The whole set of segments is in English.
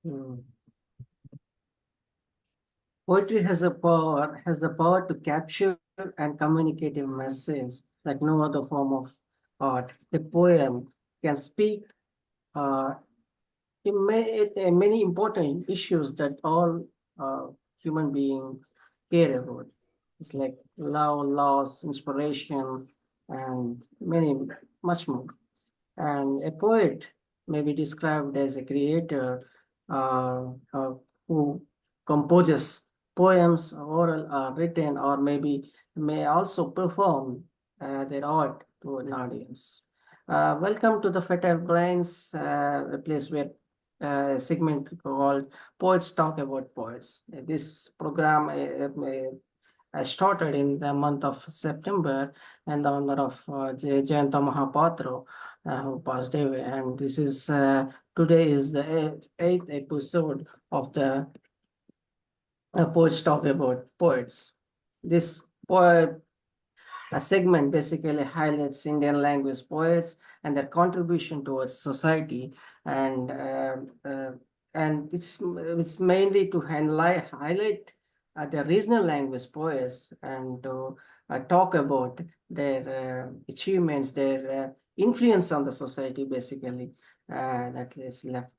Mm. Poetry has the power to capture and communicate a message like no other form of art. A poem can speak uh, many important issues that all uh, human beings care about. It's like love, loss, inspiration, and much more. And a poet may be described as a creator who composes poems, oral or written, or maybe may also perform their art to an audience. Welcome to the Fertile Brains, a place where a segment called Poets Talk About Poets. This program I started in the month of September and the honor of Jayanta Mahapatra, who passed away. And this is today is the eighth episode of the Poets Talk About Poets. This poet a segment basically highlights Indian language poets and their contribution towards society, and it's mainly to highlight the regional language poets and to talk about their achievements, their influence on the society, basically that is left.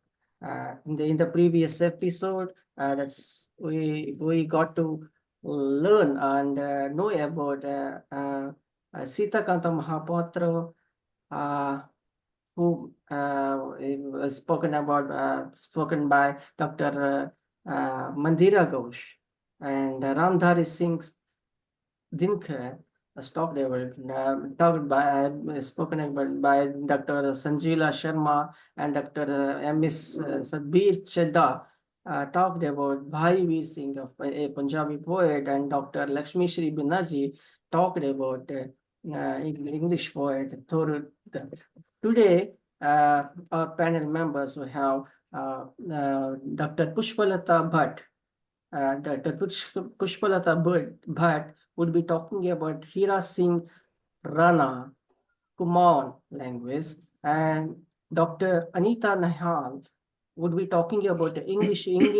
In the previous episode, we got to learn and know about Sita Kanta Mahapatra, uh, who was spoken by Dr. Mandira Ghosh and Ramdhari Singh Dinkar, talked by spoken about by Dr. Sanjila Sharma and Dr. M.S. Sadbir Chedda. Talked about Bhai Veer Singh, a Punjabi poet, and Dr. Lakshmi Shri Binaji talked about English poet Thoru Dutt. Today, our panel members we have Dr. Pushpalata Bhatt. Dr. Pushpalata Bhatt would be talking about Hira Singh Rana, Kumaon language, and Dr. Anita Nahal would be talking about the Indian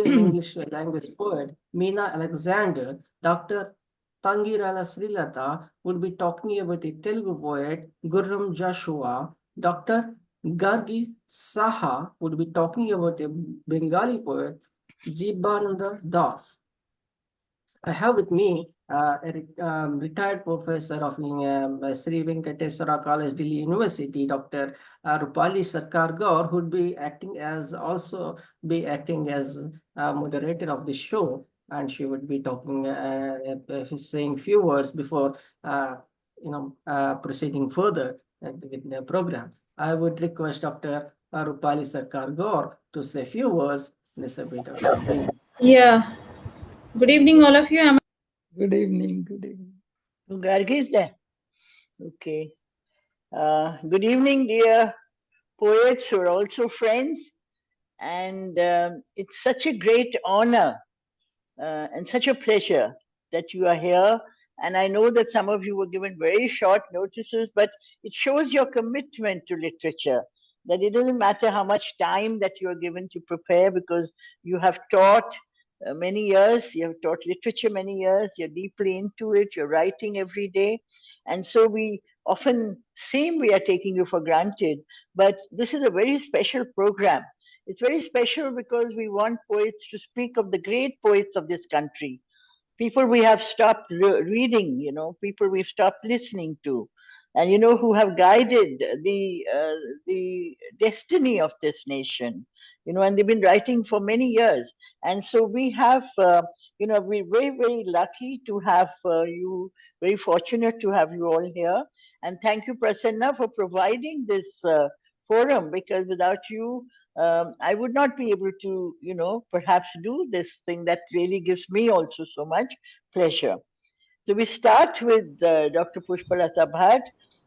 English language poet Meena Alexander. Dr. Tangirala SreeLatha would be talking about a Telugu poet Gurram Jashuva. Dr. Gargi Saha would be talking about a Bengali poet Jibananda Das. I have with me retired professor of Sri Venkateswara College, Delhi University, Dr. Rupali Sarkar Gaur, who would be acting as moderator of the show, and she would be talking, saying few words before proceeding further with the program. I would request Dr. Rupali Sarkar Gaur to say a few words in this bit of beginning. Yeah. Good evening, all of you. Good evening. Good evening. Gargi is there. Okay. Good evening, dear poets who are also friends. And it's such a great honor and such a pleasure that you are here. And I know that some of you were given very short notices, but it shows your commitment to literature. That it doesn't matter how much time that you are given to prepare, because you have taught many years, you have taught literature many years, you're deeply into it, you're writing every day. And so we often seem we are taking you for granted, but this is a very special program. It's very special because we want poets to speak of the great poets of this country, people we have stopped reading, people we've stopped listening to, and who have guided the destiny of this nation, and they've been writing for many years. And so we have, we're very, very lucky to have you, very fortunate to have you all here. And thank you, Prasanna, for providing this forum, because without you, I would not be able to, perhaps do this thing that really gives me also so much pleasure. So we start with Dr. Pushpalata Bhatt.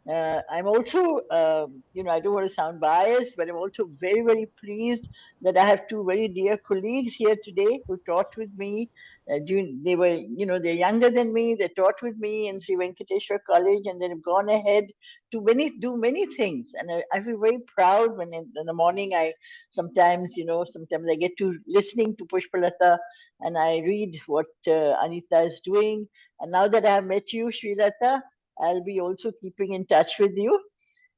I'm also, I don't want to sound biased, but I'm also very, very pleased that I have two very dear colleagues here today who taught with me. They were, they're younger than me. They taught with me in Sri Venkateswara College, and they've gone ahead to do many things. And I feel very proud when in the morning sometimes I get to listening to Pushplata, and I read what Anita is doing. And now that I have met you, SreeLatha, I'll be also keeping in touch with you.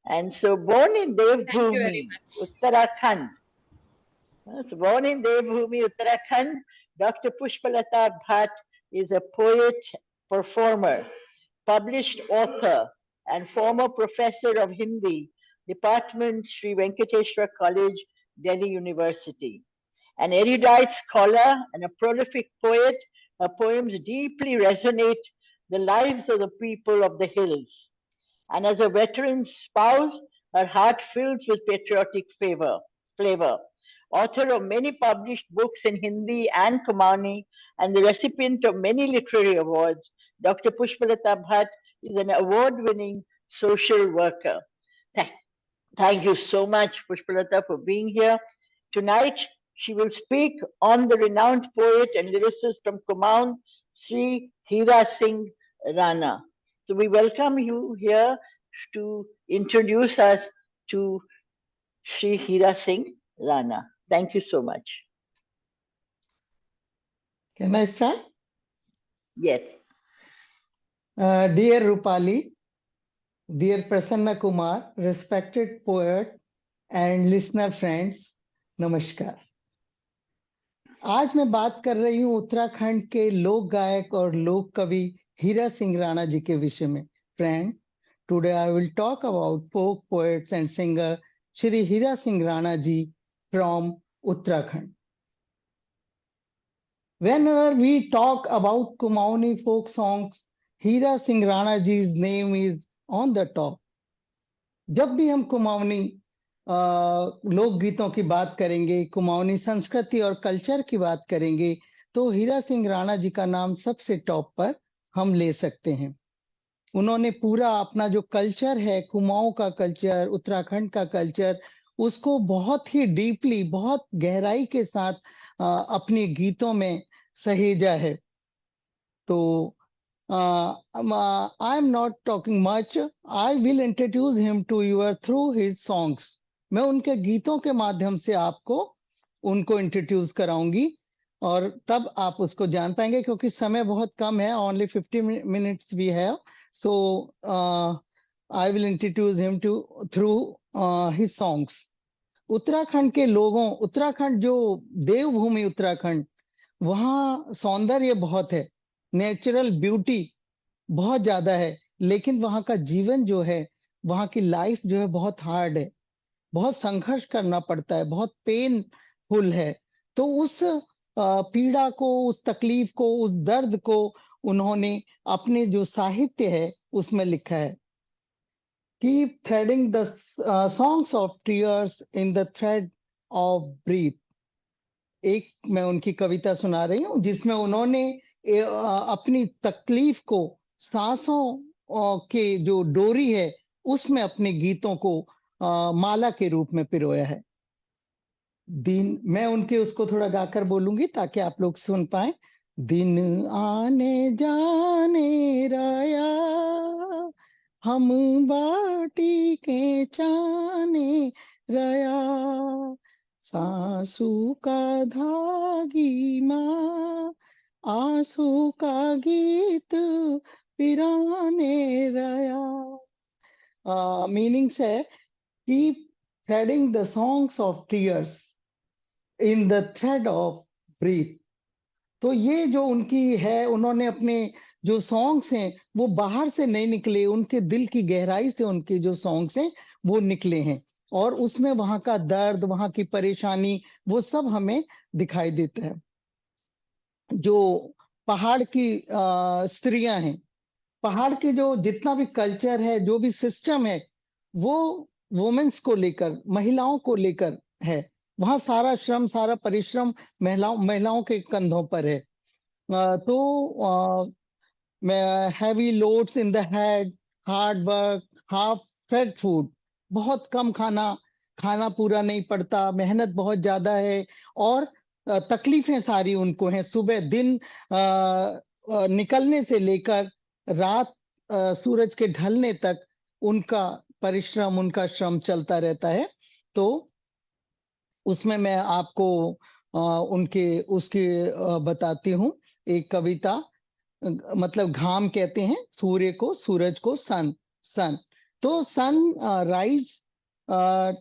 And so, born in Thank you very Devbhumi, much. Uttarakhand. Born in Devbhumi, Uttarakhand, Dr. Pushpalata Bhatt is a poet, performer, published author, and former professor of Hindi, Department Sri Venkateswara College, Delhi University. An erudite scholar and a prolific poet, her poems deeply resonate the lives of the people of the hills. And as a veteran spouse, her heart fills with patriotic flavor. Author of many published books in Hindi and Kumaon, and the recipient of many literary awards, Dr. Pushpalata Bhatt is an award-winning social worker. Thank you so much, Pushpalata, for being here. Tonight, she will speak on the renowned poet and lyricist from Kumaon, Sri Hira Singh Rana. So we welcome you here to introduce us to Sri Hira Singh Rana. Thank you so much. Can I start? Yes. Dear Rupali, dear Prasanna Kumar, respected poet and listener friends, नमस्कार। आज मैं बात कर रही हूँ उत्तराखंड के लोक गायक और लोक कवि हीरा सिंह राणा जी के विषय में। Friend, today I will talk about folk poets and singer Shri Heera Singh Rana ji from Uttarakhand. Whenever we talk about Kumaoni folk songs, Hira Singh Rana ji's name is on the top. जब भी हम कुमाऊनी लोक गीतों की बात करेंगे, कुमाऊनी संस्कृति और कल्चर की बात करेंगे, तो हीरा सिंह राणा जी का नाम सबसे टॉप पर हम ले सकते हैं। उन्होंने पूरा अपना जो कल्चर है, कुमाऊं का कल्चर, उत्तराखंड का कल्चर, उसको बहुत ही डीपली, बहुत गहराई के साथ अपने गीतों में सहेजा है। तो I am not talking much, I will introduce him to your through his songs. मैं उनके गीतों के माध्यम से आपको उनको इंट्रोड्यूस कराऊंगी और तब आप उसको जान पाएंगे, क्योंकि समय बहुत कम है, only 50 minutes we have. So I will introduce him to through his songs. Uttarakhand के लोगों, उत्तराखंड जो देवभूमि उत्तराखंड, वहाँ सौंदर्य बहुत है, नेचुरल ब्यूटी बहुत ज्यादा है, लेकिन वहाँ का जीवन जो है, वहाँ की लाइफ जो है बहुत हार्ड है, बहुत संघर्ष करना पड़ता है, बहुत पेनफुल है। तो उस पीड़ा को, उस तकलीफ को, उस दर्द को उन्होंने अपने जो साहित्य है उसमें लिखा है। Keep threading the songs of tears in the thread of breath. एक मैं उनकी कविता सुना रही हूँ जिसमें उन्होंने अपनी तकलीफ को सांसों के जो डोरी है उसमें अपने गीतों को माला के रूप में पिरोया है। दिन, मैं उनके उसको थोड़ा गाकर बोलूंगी ताकि आप लोग सुन पाए। दिन आने जाने राया, हम बाटी के चाने रया, सासू का धागी माँ, आंसू का गीत पिराने रया। मीनिंग्स है, keep threading the songs of tears in the thread of breath. तो ये जो उनकी है, उन्होंने अपने जो सॉन्ग्स हैं वो बाहर से नहीं निकले, उनके दिल की गहराई से उनके जो सॉन्ग्स हैं वो निकले हैं, और उसमें वहां का दर्द, वहां की परेशानी, वो सब हमें दिखाई देता है। जो पहाड़ की स्त्रियां हैं, पहाड़ के जो जितना भी कल्चर है, जो भी सिस्टम है, वो वुमेन्स को लेकर, महिलाओं को लेकर है। वहां सारा श्रम, सारा परिश्रम महिलाओं के कंधों पर है। तो heavy loads in the head, hard work, half fed food, बहुत कम खाना, खाना पूरा नहीं पड़ता, मेहनत बहुत ज्यादा है, और तकलीफें सारी उनको हैं। सुबह दिन निकलने से लेकर रात सूरज के ढलने तक उनका परिश्रम, उनका श्रम चलता रहता है। तो उसमें मैं आपको उनके उसके बताती हूँ एक कविता। मतलब घाम कहते हैं सूर्य को, सूरज को सन, सन। तो सन राइज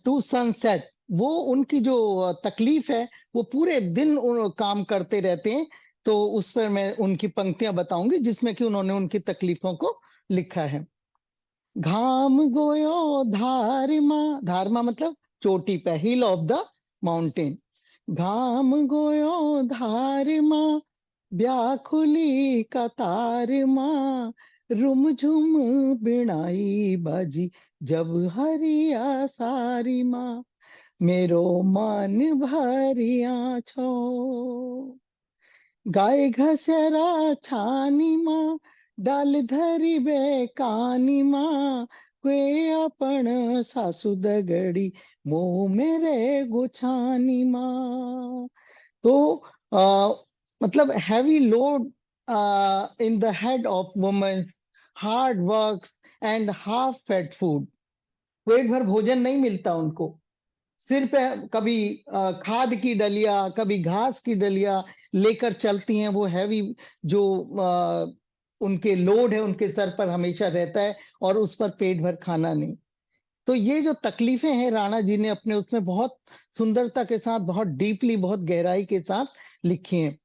टू सनसेट, वो उनकी जो तकलीफ है, वो पूरे दिन काम करते रहते हैं। तो उस पर मैं उनकी पंक्तियां बताऊंगी जिसमें कि उन्होंने उनकी तकलीफों को लिखा है। घाम गोयो धारमा, धारमा मतलब चोटी पे, हिल ऑफ द माउंटेन। घाम गोयो धारमा, व्याकुली कतारमा, रुमझुम बिनाई बाजी, जब हरिया सारी माँ, मेरो मन भरिया छो। गाय घसरा छानी माँ, डाल धरी बे कानी माँ, क्वे अपन सासु दगड़ी, मोह मेरे गुछानी माँ। तो मतलब heavy load in the head of womens, hard work and half fed food. पेट भर भोजन नहीं मिलता उनको, सिर पे कभी खाद की डलिया, कभी घास की डलिया लेकर चलती हैं। वो हैवी जो उनके लोड है उनके सर पर हमेशा रहता है, और उस पर पेट भर खाना नहीं। तो ये जो तकलीफें हैं राणा जी ने अपने उसमें बहुत सुंदरता के साथ, बहुत डीपली, बहुत गहराई के साथ लिखी हैं।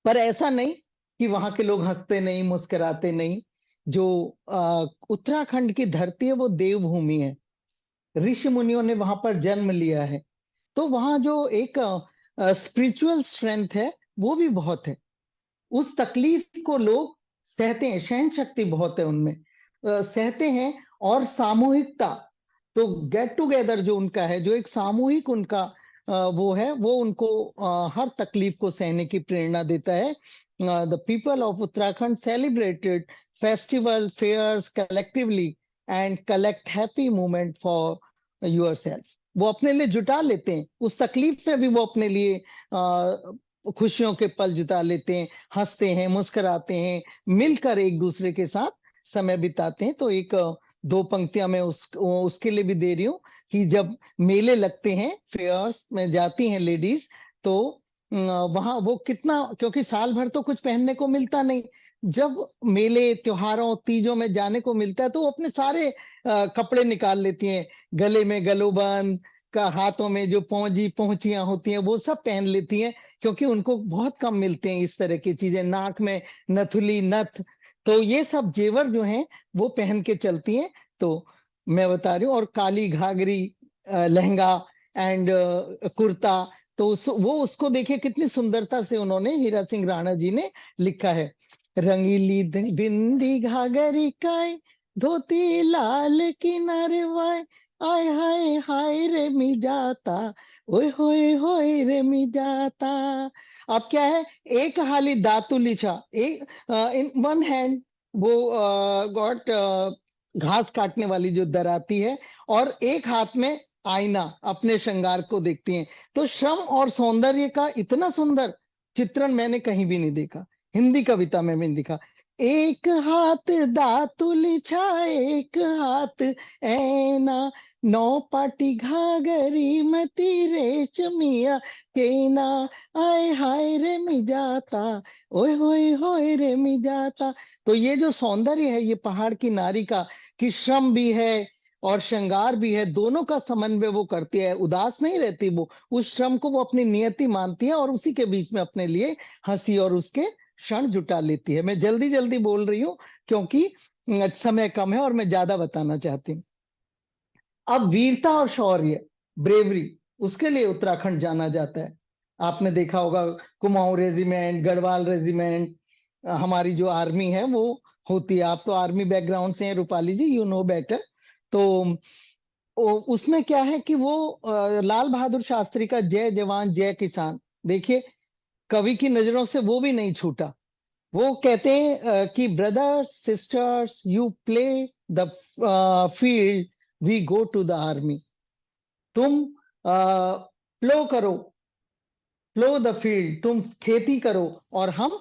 पर ऐसा नहीं कि वहां के लोग हंसते नहीं, मुस्कुराते नहीं। जो उत्तराखंड की धरती है वो देवभूमि है, ऋषि मुनियों ने वहां पर जन्म लिया है। तो वहां जो एक स्पिरिचुअल स्ट्रेंथ है वो भी बहुत है। उस तकलीफ को लोग सहते हैं, सहन शक्ति बहुत है उनमें, सहते हैं। और सामूहिकता, तो गेट टुगेदर जो उनका है, जो एक सामूहिक उनका वो है, वो उनको हर तकलीफ को सहने की प्रेरणा देता है। The people of Uttarakhand celebrated festival fairs collectively and collect happy moment for yourself. वो अपने लिए जुटा लेते हैं, उस तकलीफ में भी वो अपने लिए खुशियों के पल जुटा लेते हैं, हंसते हैं, मुस्कुराते हैं, मिलकर एक दूसरे के साथ समय बिताते हैं। तो एक दो पंक्तियां मैं उसके लिए भी दे रही हूँ कि जब मेले लगते हैं, फेयर्स में जाती हैं लेडीज, तो वहां वो कितना, क्योंकि साल भर तो कुछ पहनने को मिलता नहीं, जब मेले त्योहारों तीजों में जाने को मिलता है तो वो अपने सारे कपड़े निकाल लेती हैं। गले में गलोबंद का, हाथों में जो पहुंचियां होती हैं वो सब पहन लेती हैं, क्योंकि उनको बहुत कम मिलते हैं इस तरह की चीजें। नाक में नथुली, नथ, तो ये सब जेवर जो हैं वो पहन के चलती हैं। तो मैं बता रही हूँ, और काली घाघरी, लहंगा एंड कुर्ता। तो वो उसको देखिए कितनी सुंदरता से उन्होंने, हीरा सिंह राणा जी ने लिखा है। रंगीली बिंदी घाघरी काय, धोती लाल किनारे वाय, आय हाय हाय रे मी जाता, ओए होए होए रे मी जाता। अब क्या है, एक हाली दातु लिछा, एक इन वन हैंड वो गॉट घास काटने वाली जो दराती है, और एक हाथ में आईना, अपने श्रृंगार को देखती हैं। तो श्रम और सौंदर्य का इतना सुंदर चित्रण मैंने कहीं भी नहीं देखा, हिंदी कविता में भी नहीं दिखा। एक हाथ दातुल छा, एक हाथ ऐना, नौ पाटी घाघरी मती रेशमिया केना, आय हाय रे मी जाता, ओए होए होए रे मी जाता। तो ये जो सौंदर्य है, ये पहाड़ की नारी का, कि श्रम भी है और श्रृंगार भी है, दोनों का समन्वय वो करती है, उदास नहीं रहती वो। उस श्रम को वो अपनी नियति मानती है, और उसी के बीच में अपने लिए हंसी और उसके क्षण जुटा लेती है। मैं जल्दी जल्दी बोल रही हूँ क्योंकि समय कम है और मैं ज्यादा बताना चाहती हूँ। अब वीरता और शौर्य, ब्रेवरी, उसके लिए उत्तराखंड जाना जाता है। आपने देखा होगा कुमाऊं रेजिमेंट, गढ़वाल रेजिमेंट, हमारी जो आर्मी है वो होती है। आप तो आर्मी बैकग्राउंड से हैं रूपाली जी, यू नो बेटर। तो उसमें क्या है कि वो लाल बहादुर शास्त्री का जय जवान जय किसान, देखिए कवि की नजरों से वो भी नहीं छूटा। वो कहते हैं कि brothers sisters you play the field we go to the army. तुम प्लो करो, प्लो द फील्ड, तुम खेती करो और हम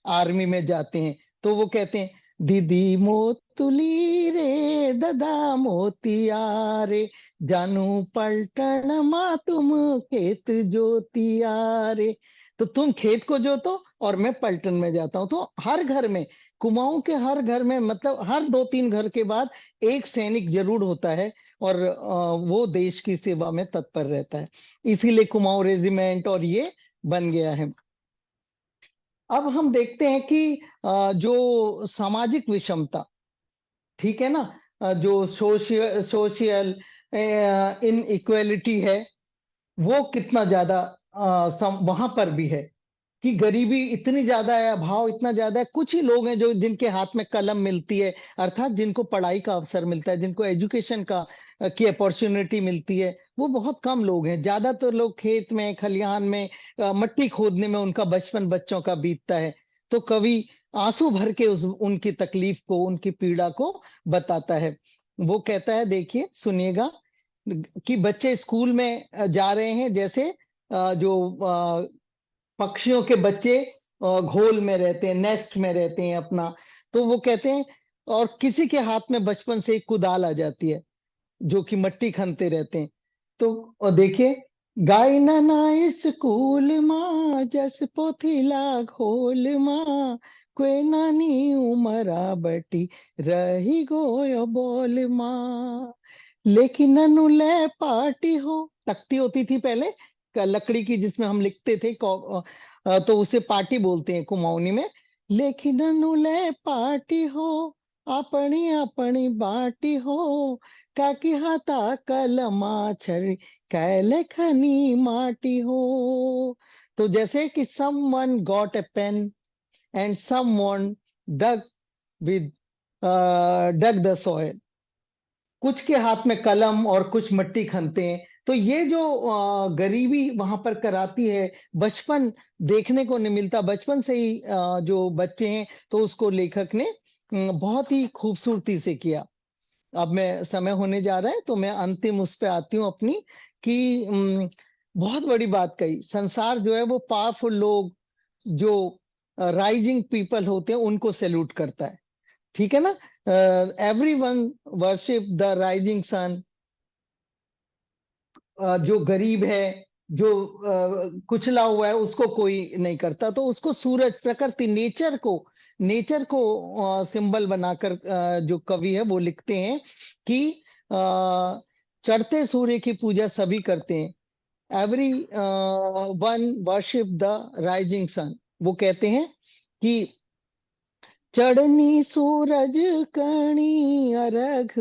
आर्मी में जाते हैं। तो वो कहते हैं दीदी मोतुली रे ददा मोतिया रे, जानू पलटन मा तुम खेत जोतिया रे। तो तुम खेत को जोतो और मैं पलटन में जाता हूँ। तो हर घर में, कुमाऊं के हर घर में, मतलब हर 2-3 घर के बाद एक सैनिक जरूर होता है, और वो देश की सेवा में तत्पर रहता है। इसीलिए कुमाऊं रेजिमेंट और ये बन गया है। अब हम देखते हैं कि जो सामाजिक विषमता, ठीक है ना, जो सोशियल इन इक्वेलिटी है, वो कितना ज्यादा वहां पर भी है कि गरीबी इतनी ज्यादा है, अभाव इतना ज्यादा है। कुछ ही लोग हैं जो जिनके हाथ में कलम मिलती है, अर्थात जिनको पढ़ाई का अवसर मिलता है, जिनको एजुकेशन का की अपॉर्चुनिटी मिलती है, वो बहुत कम लोग हैं। ज्यादातर लोग खेत में, खलिहान में, मट्टी खोदने में उनका बचपन बच्चों का बीतता है। तो कवि आंसू भर के उस उनकी तकलीफ को, उनकी पीड़ा को बताता है। वो कहता है, देखिए सुनिएगा, कि बच्चे स्कूल में जा रहे हैं, जैसे जो पक्षियों के बच्चे घोल में रहते हैं, नेस्ट में रहते हैं अपना। तो वो कहते हैं, और किसी के हाथ में बचपन से एक कुदाल आ जाती है, जो कि मट्टी खनते रहते हैं। तो देखिए, गाय ना स्कूल माँ जस पोथीला घोल माँ, कोई नानी उमरा बटी रही गोयो बोल माँ, लेकिन ननु ले पार्टी हो। तख्ती होती थी पहले लकड़ी की, जिसमें हम लिखते थे, तो उसे पार्टी बोलते हैं कुमाऊनी में। लेकिन ननु ले पार्टी हो, अपनी अपनी बाटी हो, काकी हाथा कलमा छरी कैले खनी माटी हो। तो जैसे कि someone got a pen and someone dug with dug the soil, कुछ के हाथ में कलम और कुछ मिट्टी खनते हैं। तो ये जो गरीबी वहां पर कराती है, बचपन देखने को नहीं मिलता, बचपन से ही जो बच्चे हैं, तो उसको लेखक ने बहुत ही खूबसूरती से किया। अब मैं समय होने जा रहा है, तो मैं अंतिम उस पे आती हूँ अपनी, कि बहुत बड़ी बात कही। संसार जो है वो पावरफुल लोग, जो राइजिंग पीपल होते हैं, उनको सैल्यूट करता है, ठीक है ना। Everyone worship the rising sun. जो गरीब है, जो कुचला हुआ है, उसको कोई नहीं करता। तो उसको सूरज, प्रकृति, नेचर को सिंबल बनाकर जो कवि है वो लिखते हैं कि चढ़ते सूर्य की पूजा सभी करते हैं। Everyone worship the rising sun. वो कहते हैं कि चढ़नी सूरज कणी अरघ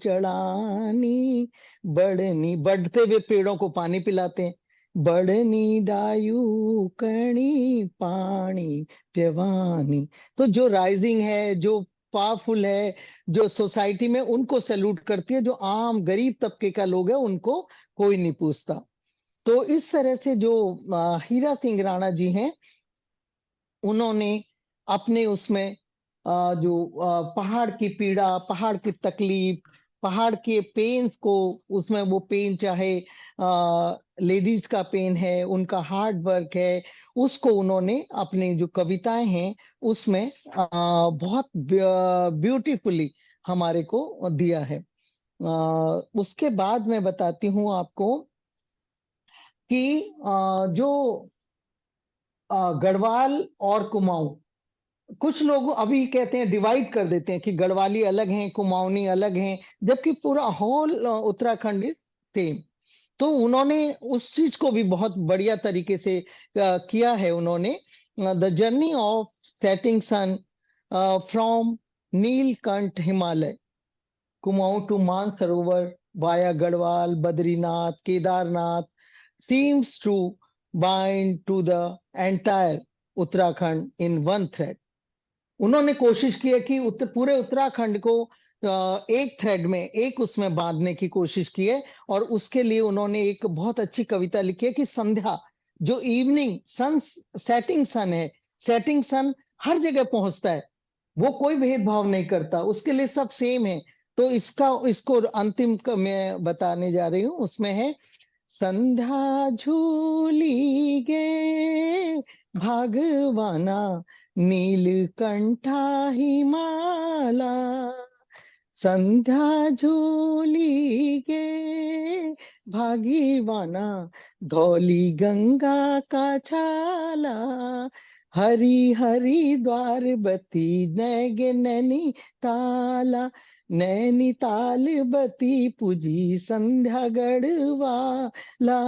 चढ़ानी, बढ़नी, बढ़ते हुए पेड़ों को पानी पिलाते हैं, बढ़नी डायू कणी पानी प्यवानी। तो जो राइजिंग है, जो पावरफुल है, जो सोसाइटी में, उनको सैल्यूट करती है। जो आम गरीब तबके का लोग है, उनको कोई नहीं पूछता। तो इस तरह से जो हीरा सिंह राणा जी हैं, उन्होंने अपने उसमें जो पहाड़ की पीड़ा, पहाड़ की तकलीफ, पहाड़ के पेन्स को, उसमें वो पेन चाहे लेडीज का पेन है, उनका हार्ड वर्क है, उसको उन्होंने अपनी जो कविताएं हैं उसमें बहुत ब्यूटीफुली हमारे को दिया है। उसके बाद मैं बताती हूँ आपको कि जो गढ़वाल और कुमाऊं, कुछ लोग अभी कहते हैं, डिवाइड कर देते हैं कि गढ़वाली अलग हैं, कुमाऊनी अलग हैं, जबकि पूरा होल उत्तराखंड सेम। तो उन्होंने उस चीज को भी बहुत बढ़िया तरीके से किया है। उन्होंने the journey of setting sun from Neelkanth Himalaya, Kumaon to Mansarovar via Garhwal, Badrinath, Kedarnath, seems to bind to the entire Uttarakhand in one thread। उन्होंने कोशिश की है कि पूरे उत्तराखंड को एक थ्रेड में, एक उसमें बांधने की कोशिश की है। और उसके लिए उन्होंने एक बहुत अच्छी कविता लिखी है कि संध्या, जो इवनिंग सन, सेटिंग सन है, सेटिंग सन हर जगह पहुंचता है, वो कोई भेदभाव नहीं करता, उसके लिए सब सेम है। तो इसको अंतिम मैं बताने जा रही हूँ, उसमें है, संध्या झूली गे भागवाना, नीलकंठा हिमाला, संध्या झूली गे भागीवाना, धौली गंगा का छाला, हरी हरी द्वार बती नैग नैनी ताला, नैनीताल बती पूजी संध्या गढ़वाला,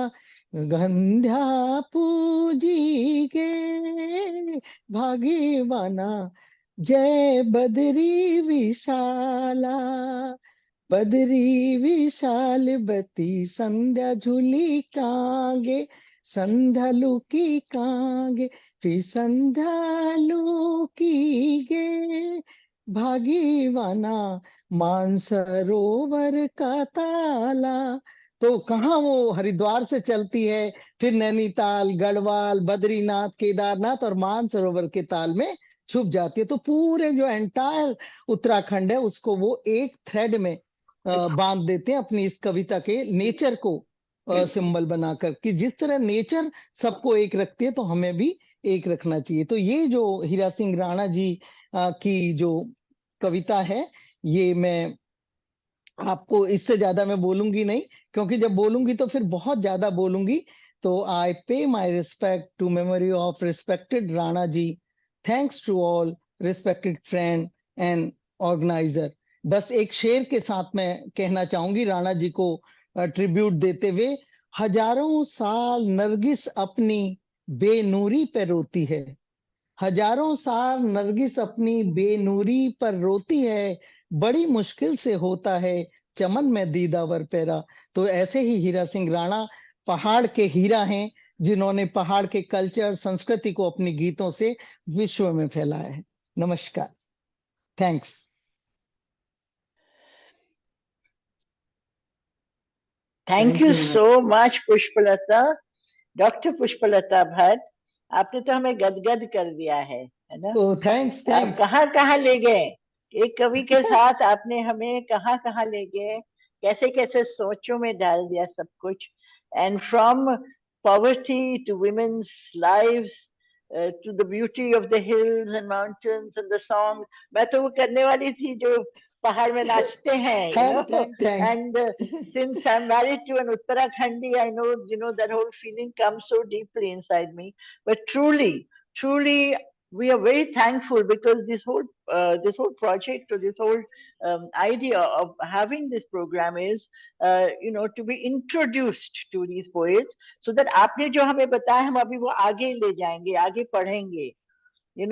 गंध्या पूजी के भागीवाना, जय बद्री विशाला, बद्री विशाल बती संध्या झूली कांगे, संध्या लुकी कांगे, फिर संध्या लुकी गे भागीवाना, मानसरोवर का ताला। तो कहाँ वो हरिद्वार से चलती है, फिर नैनीताल, गढ़वाल, बद्रीनाथ, केदारनाथ और मानसरोवर के ताल में छुप जाती है। तो पूरे जो एंटायर उत्तराखंड है उसको वो एक थ्रेड में बांध देते हैं, अपनी इस कविता के नेचर को सिंबल बनाकर, कि जिस तरह नेचर सबको एक रखती है तो हमें भी एक रखना चाहिए। तो ये जो हीरा सिंह राणा जी की जो कविता है, ये मैं आपको इससे ज्यादा मैं बोलूंगी नहीं, क्योंकि जब बोलूंगी तो फिर बहुत ज्यादा बोलूंगी। तो I pay my respect to memory of respected Rana ji, thanks to all respected friend and organiser. बस एक शेर के साथ मैं कहना चाहूंगी राणा जी को ट्रिब्यूट देते हुए, हजारों साल नरगिस अपनी बेनूरी पे रोती है, हजारों साल नरगिस अपनी बेनूरी पर रोती है, बड़ी मुश्किल से होता है चमन में दीदावर पैरा। तो ऐसे ही हीरा सिंह राणा पहाड़ के हीरा हैं, जिन्होंने पहाड़ के कल्चर संस्कृति को अपने गीतों से विश्व में फैलाया है। नमस्कार, thanks. Thank you so much, Pushpalata. Doctor Pushpalata Bhatt, आपने तो हमें गदगद कर दिया है ना? थैंक्स आप थैंक्स। कहाँ कहाँ ले गए, एक कवि के साथ आपने हमें कहाँ कहाँ ले गए, कैसे कैसे सोचों में डाल दिया सब कुछ। And from poverty to women's lives, to the beauty of the hills and mountains and the song. मैं तो वो करने वाली थी जो पहाड़ में नाचते हैं, thanks. and since I'm married to an Uttarakhandi, I know, that whole feeling comes so deeply inside me. But truly, truly, we are very thankful because this whole project, or this whole idea of having this program is, to be introduced to these poets, so that आपने जो हमें बताया हम अभी वो आगे ले जाएंगे, आगे पढ़ेंगे,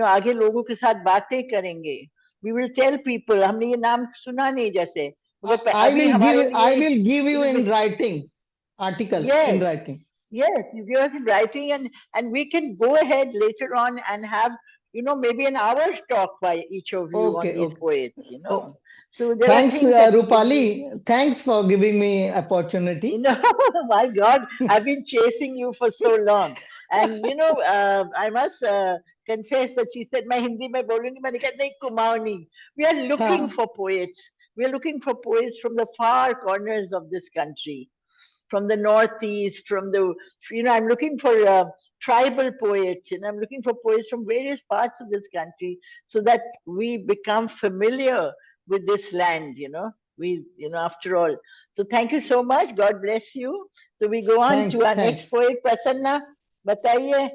आगे लोगों के साथ बातें करेंगे। We will tell people, हमने ये नाम सुना नहीं जैसे, मगर अभी हमारे I लिए will give you in writing articles, in yes, writing. yes, you are writing, and we can go ahead later on and have, maybe an hour's talk by each of you on Okay, these okay. poets, Oh, So there are thanks, things that we can do. Rupali. Thanks for giving me opportunity. My God, I've been chasing you for so long. And, I must confess that she said, "मैं हिंदी में बोलूंगी," मैंने कहा, "नहीं, Kumaoni." We are looking हाँ, for poets. We are looking for poets from the far corners of this country, from the northeast, I'm looking for tribal poets, and I'm looking for poets from various parts of this country, so that we become familiar with this land, after all. So thank you so much. God bless you. So we go on to our next thanks. poet, Prasanna. बताइए,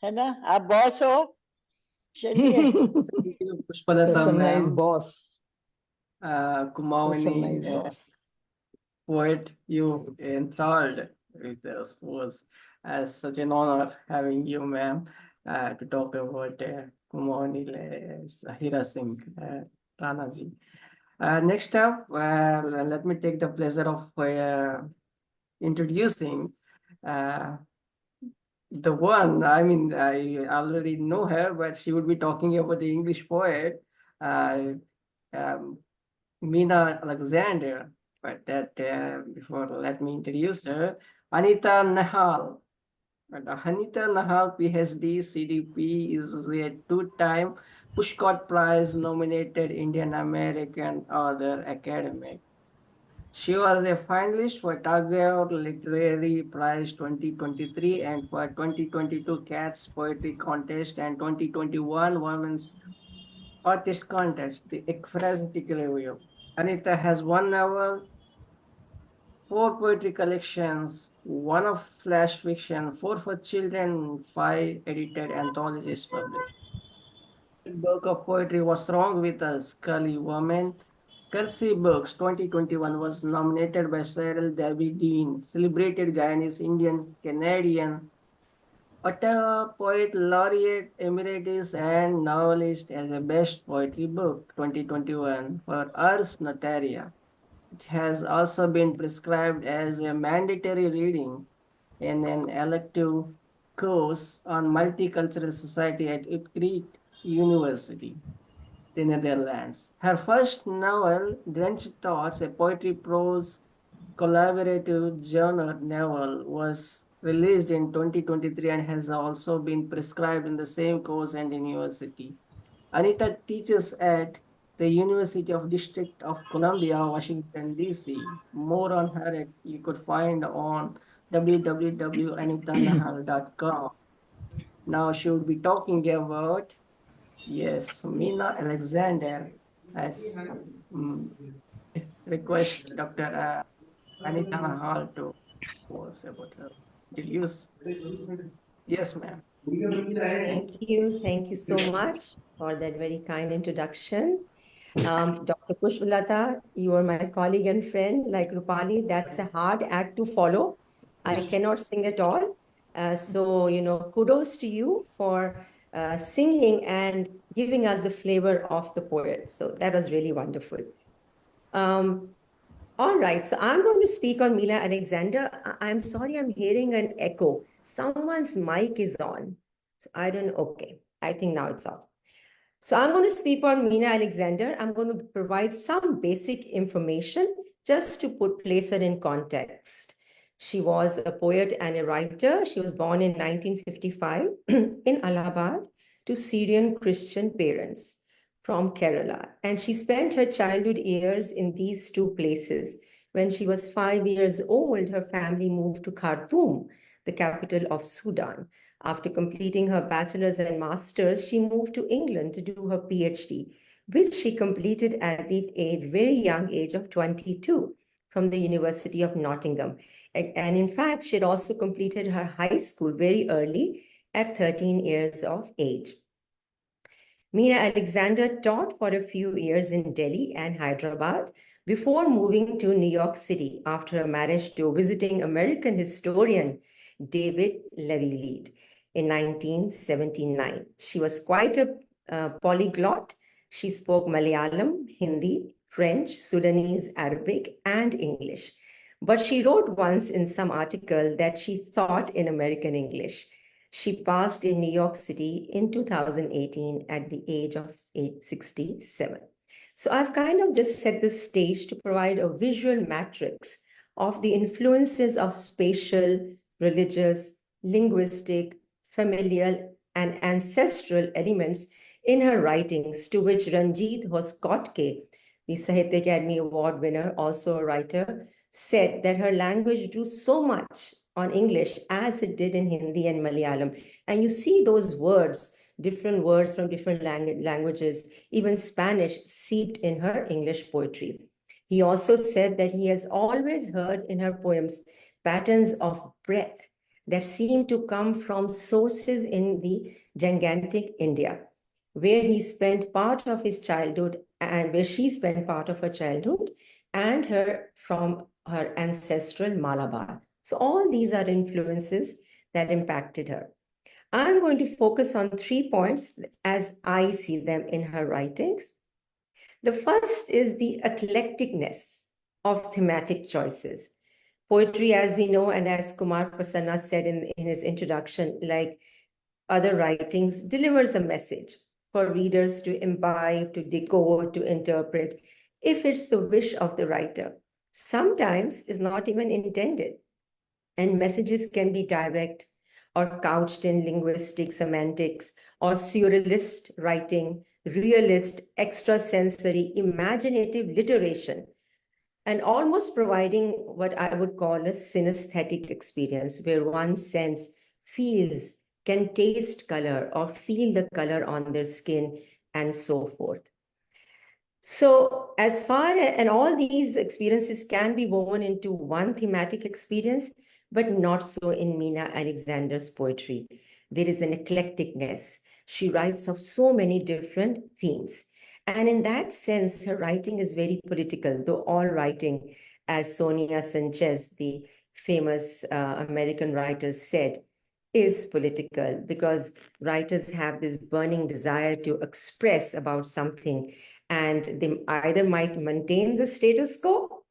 है ना, आप boss हो, चलिए। Pushpalata Prasanna is ma'am, boss. Prasanna is Kumaoni boss. poet, you enthralled with those words. As such an honor having you, ma'am, to talk about Kumaoni Hira Singh Rana ji. Next up, let me take the pleasure of introducing uh, the one. I mean, I already know her, but she would be talking about the English poet, uh, um, Meena Alexander. But that before, let me introduce her, Anita Nahal. And Anita Nahal, PhD, CDP, is a two-time Pushcart Prize nominated Indian American author academic. She was a finalist for Tagore Literary Prize 2023 and for 2022 Cats Poetry Contest and 2021 Women's Artist Contest, the Ekphrastic Review. Anita has one novel, four poetry collections, one of flash fiction, four for children, five edited anthologies published. The book of poetry Was Wrong with a Scully Woman. Kersey Books 2021 was nominated by Cyril Debbie Dean, celebrated Guyanese Indian Canadian Ottawa Poet Laureate Emeritus and novelist as a Best Poetry Book 2021 for Ars Notaria. It has also been prescribed as a mandatory reading in an elective course on multicultural society at Utrecht University, the Netherlands. Her first novel, Drenched Thoughts, a poetry prose collaborative genre novel, was released in 2023 and has also been prescribed in the same course and university. Anita teaches at the University of District of Columbia, Washington, D.C. More on her you could find on www.anitanahal.com. Now she would be talking about, yes, Meena Alexander. As request Dr. Anita Nahal to was about her. Did you? Yes, ma'am. Thank you so much for that very kind introduction. Dr. Pushplata, you are my colleague and friend. Like Rupali, that's a hard act to follow. I cannot sing at all. Kudos to you for singing and giving us the flavor of the poet. So that was really wonderful. All right, so I'm going to speak on Meena Alexander. I'm sorry, I'm hearing an echo. Someone's mic is on. So I don't know. Okay, I think now it's off. So I'm going to speak on Meena Alexander. I'm going to provide some basic information just to place her in context. She was a poet and a writer. She was born in 1955 in Allahabad to Syrian Christian parents from Kerala. And she spent her childhood years in these two places. When she was 5 years old, her family moved to Khartoum, the capital of Sudan. After completing her bachelor's and master's, she moved to England to do her PhD, which she completed at the very young age of 22 from the University of Nottingham. And in fact, she had also completed her high school very early at 13 years of age. Meena Alexander taught for a few years in Delhi and Hyderabad before moving to New York City after her marriage to visiting American historian David Levy-Lead in 1979. She was quite a polyglot. She spoke Malayalam, Hindi, French, Sudanese, Arabic, and English. But she wrote once in some article that she thought in American English. She passed in New York City in 2018 at the age of 67. So I've kind of just set the stage to provide a visual matrix of the influences of spatial, religious, linguistic, familial, and ancestral elements in her writings, to which Ranjit Hoskotke, the Sahitya Academy Award winner, also a writer, said that her language drew so much on English as it did in Hindi and Malayalam. And you see those words, different words from different languages, even Spanish, seeped in her English poetry. He also said that he has always heard in her poems patterns of breath that seem to come from sources in the gigantic India, where he spent part of his childhood and where she spent part of her childhood and from her ancestral Malabar. So all these are influences that impacted her. I'm going to focus on 3 points as I see them in her writings. The first is the eclecticness of thematic choices. Poetry, as we know, and as Kumar Prasanna said in his introduction, like other writings, delivers a message for readers to imbibe, to decode, to interpret, if it's the wish of the writer. Sometimes is not even intended. And messages can be direct or couched in linguistic semantics, or surrealist writing, realist, extrasensory, imaginative literation, and almost providing what I would call a synesthetic experience where one sense feels, can taste color or feel the color on their skin and so forth. So as far as, and all these experiences can be woven into one thematic experience, but not so in Meena Alexander's poetry. There is an eclecticness. She writes of so many different themes. And in that sense, her writing is very political, though all writing, as Sonia Sanchez, the famous American writer, said, is political, because writers have this burning desire to express about something, and they either might maintain the status quo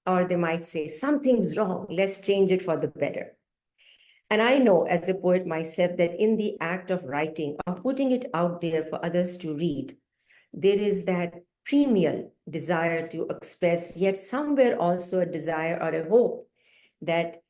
or they might say something's wrong, let's change it for the better. And I know as a poet myself that in the act of writing or putting it out there for others to read, there is that premial desire to express, yet somewhere also a desire or a hope that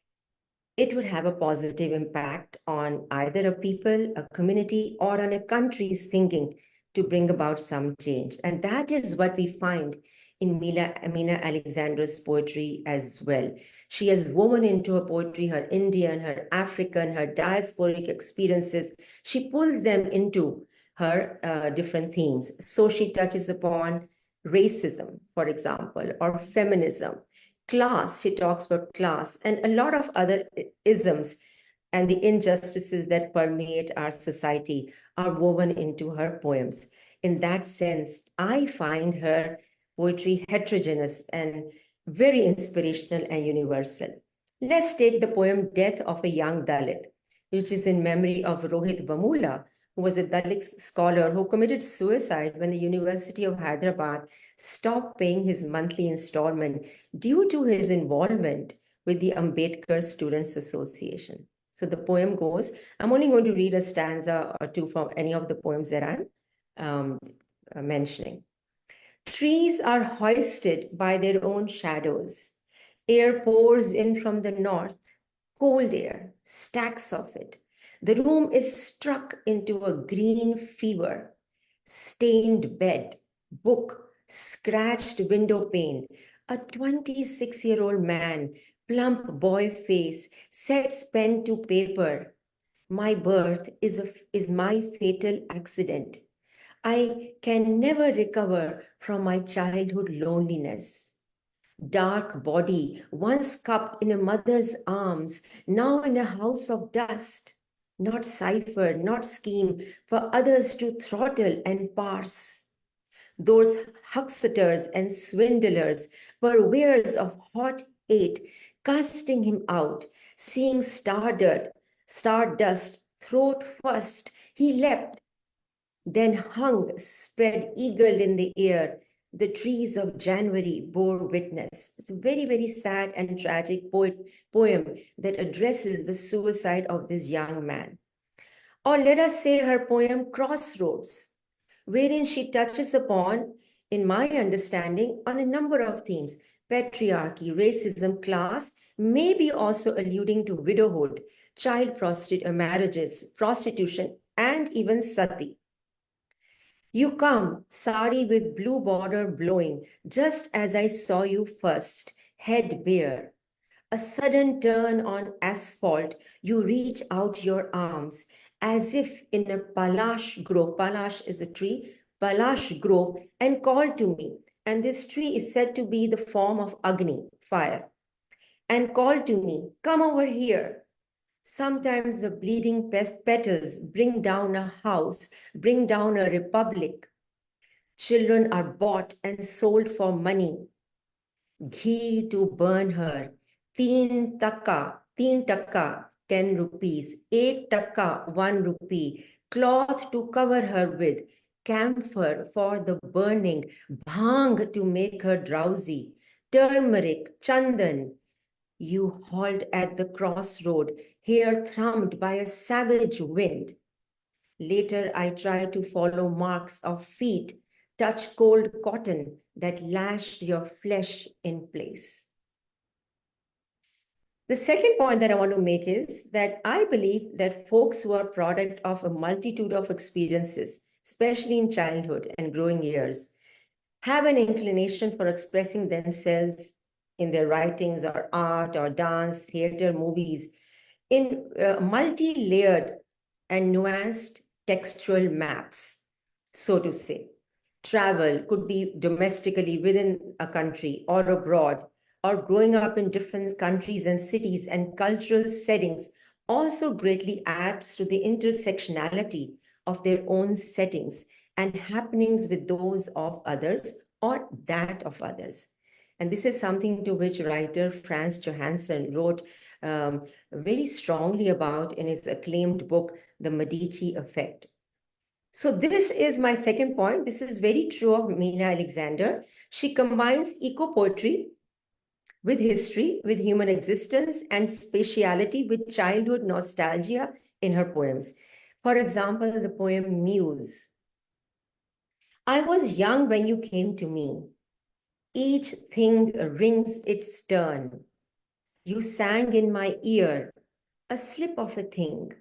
it would have a positive impact on either a people, a community, or on a country's thinking to bring about some change. And that is what we find in Meena Alexander's poetry as well. She has woven into her poetry her Indian, her African, her diasporic experiences. She pulls them into her different themes. So she touches upon racism, for example, or feminism, class. She talks about class and a lot of other isms, and the injustices that permeate our society are woven into her poems. In that sense, I find her poetry heterogeneous and very inspirational and universal. Let's take the poem Death of a Young Dalit, which is in memory of Rohit Vamula, who was a Dalit scholar who committed suicide when the University of Hyderabad stopped paying his monthly installment due to his involvement with the Ambedkar Students Association. So the poem goes, I'm only going to read a stanza or two from any of the poems that I'm mentioning. Trees are hoisted by their own shadows. Air pours in from the north, cold air, stacks of it. The room is struck into a green fever. Stained bed, book, scratched window pane. A 26-year-old man, plump boy face, sets pen to paper. My birth is my fatal accident. I can never recover from my childhood loneliness. Dark body, once cupped in a mother's arms, now in a house of dust. Not cipher, not scheme, for others to throttle and parse. Those hucksters and swindlers, purveyors of hot hate, casting him out, seeing stardust, throat first, he leapt, then hung, spread eagled in the air. The trees of January bore witness. It's a very, very sad and tragic poem that addresses the suicide of this young man. Or let us say her poem Crossroads, wherein she touches upon, in my understanding, on a number of themes: patriarchy, racism, class, maybe also alluding to widowhood, child marriages, prostitution, and even sati. You come, sari with blue border blowing, just as I saw you first, head bare. A sudden turn on asphalt, you reach out your arms, as if in a palash grove. Palash is a tree, palash grove, and call to me. And this tree is said to be the form of Agni, fire. And call to me, come over here. Sometimes the bleeding petals bring down a house, bring down a republic. Children are bought and sold for money. Ghee to burn her. 3 taka, 10 rupees. 1 taka, 1 rupee. Cloth to cover her with. Camphor for the burning. Bhang to make her drowsy. Turmeric, chandan. You halt at the crossroad, hair thrummed by a savage wind. Later, I try to follow marks of feet, touch cold cotton that lashed your flesh in place. The second point that I want to make is that I believe that folks who are product of a multitude of experiences, especially in childhood and growing years, have an inclination for expressing themselves in their writings or art or dance, theater, movies, in multi-layered and nuanced textual maps, so to say. Travel could be domestically within a country or abroad, or growing up in different countries and cities and cultural settings also greatly adds to the intersectionality of their own settings and happenings with those of others or that of others. And this is something to which writer Franz Johansson wrote very strongly about in his acclaimed book, The Medici Effect. So this is my second point. This is very true of Meena Alexander. She combines eco-poetry with history, with human existence, and spatiality with childhood nostalgia in her poems. For example, the poem Muse. I was young when you came to me. Each thing rings its turn. You sang in my ear, a slip of a thing,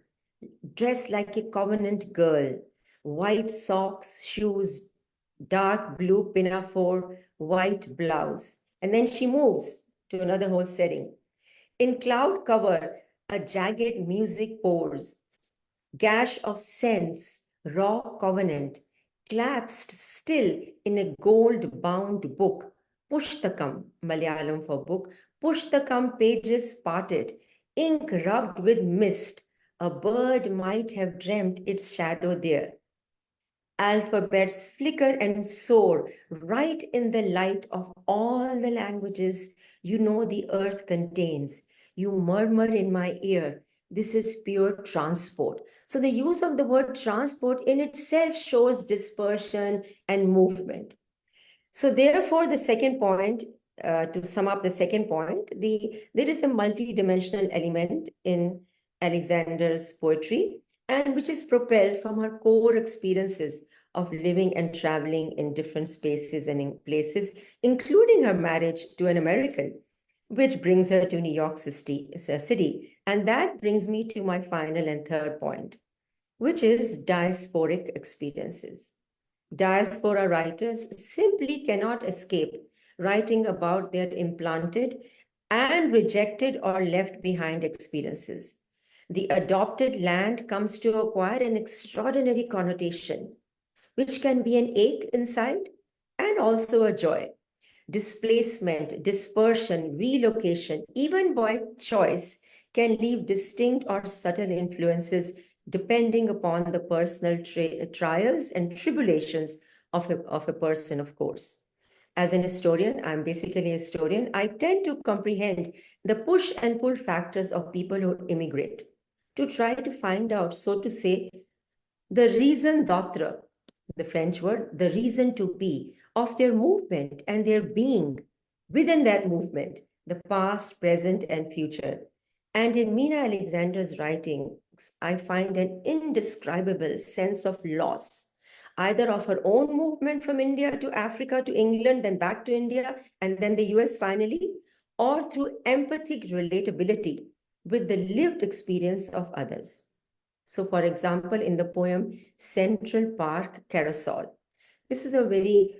dressed like a covenant girl, white socks, shoes, dark blue pinafore, white blouse. And then she moves to another whole setting. In cloud cover, a jagged music pours, gash of sense, raw covenant, collapsed still in a gold-bound book, Pushtakam, Malayalam for book, Pushtakam pages parted, ink rubbed with mist, a bird might have dreamt its shadow there. Alphabets flicker and soar right in the light of all the languages you know the earth contains. You murmur in my ear, this is pure transport. So the use of the word transport in itself shows dispersion and movement. So therefore, the second point, to sum up the second point, there is a multi-dimensional element in Alexander's poetry, and which is propelled from her core experiences of living and traveling in different spaces and in places, including her marriage to an American, which brings her to New York City. And that brings me to my final and third point, which is diasporic experiences. Diaspora writers simply cannot escape writing about their implanted and rejected or left behind experiences. The adopted land comes to acquire an extraordinary connotation, which can be an ache inside and also a joy. Displacement, dispersion, relocation, even by choice, can leave distinct or subtle influences depending upon the personal trials and tribulations of a person, of course. As an historian, I'm basically a historian, I tend to comprehend the push and pull factors of people who immigrate to try to find out, so to say, the reason d'être, the French word, the reason to be of their movement and their being within that movement, the past, present, and future. And in Meena Alexander's writings, I find an indescribable sense of loss, either of her own movement from India to Africa to England, then back to India, and then the US finally, or through empathic relatability with the lived experience of others. So, for example, in the poem Central Park Carousel, this is a very,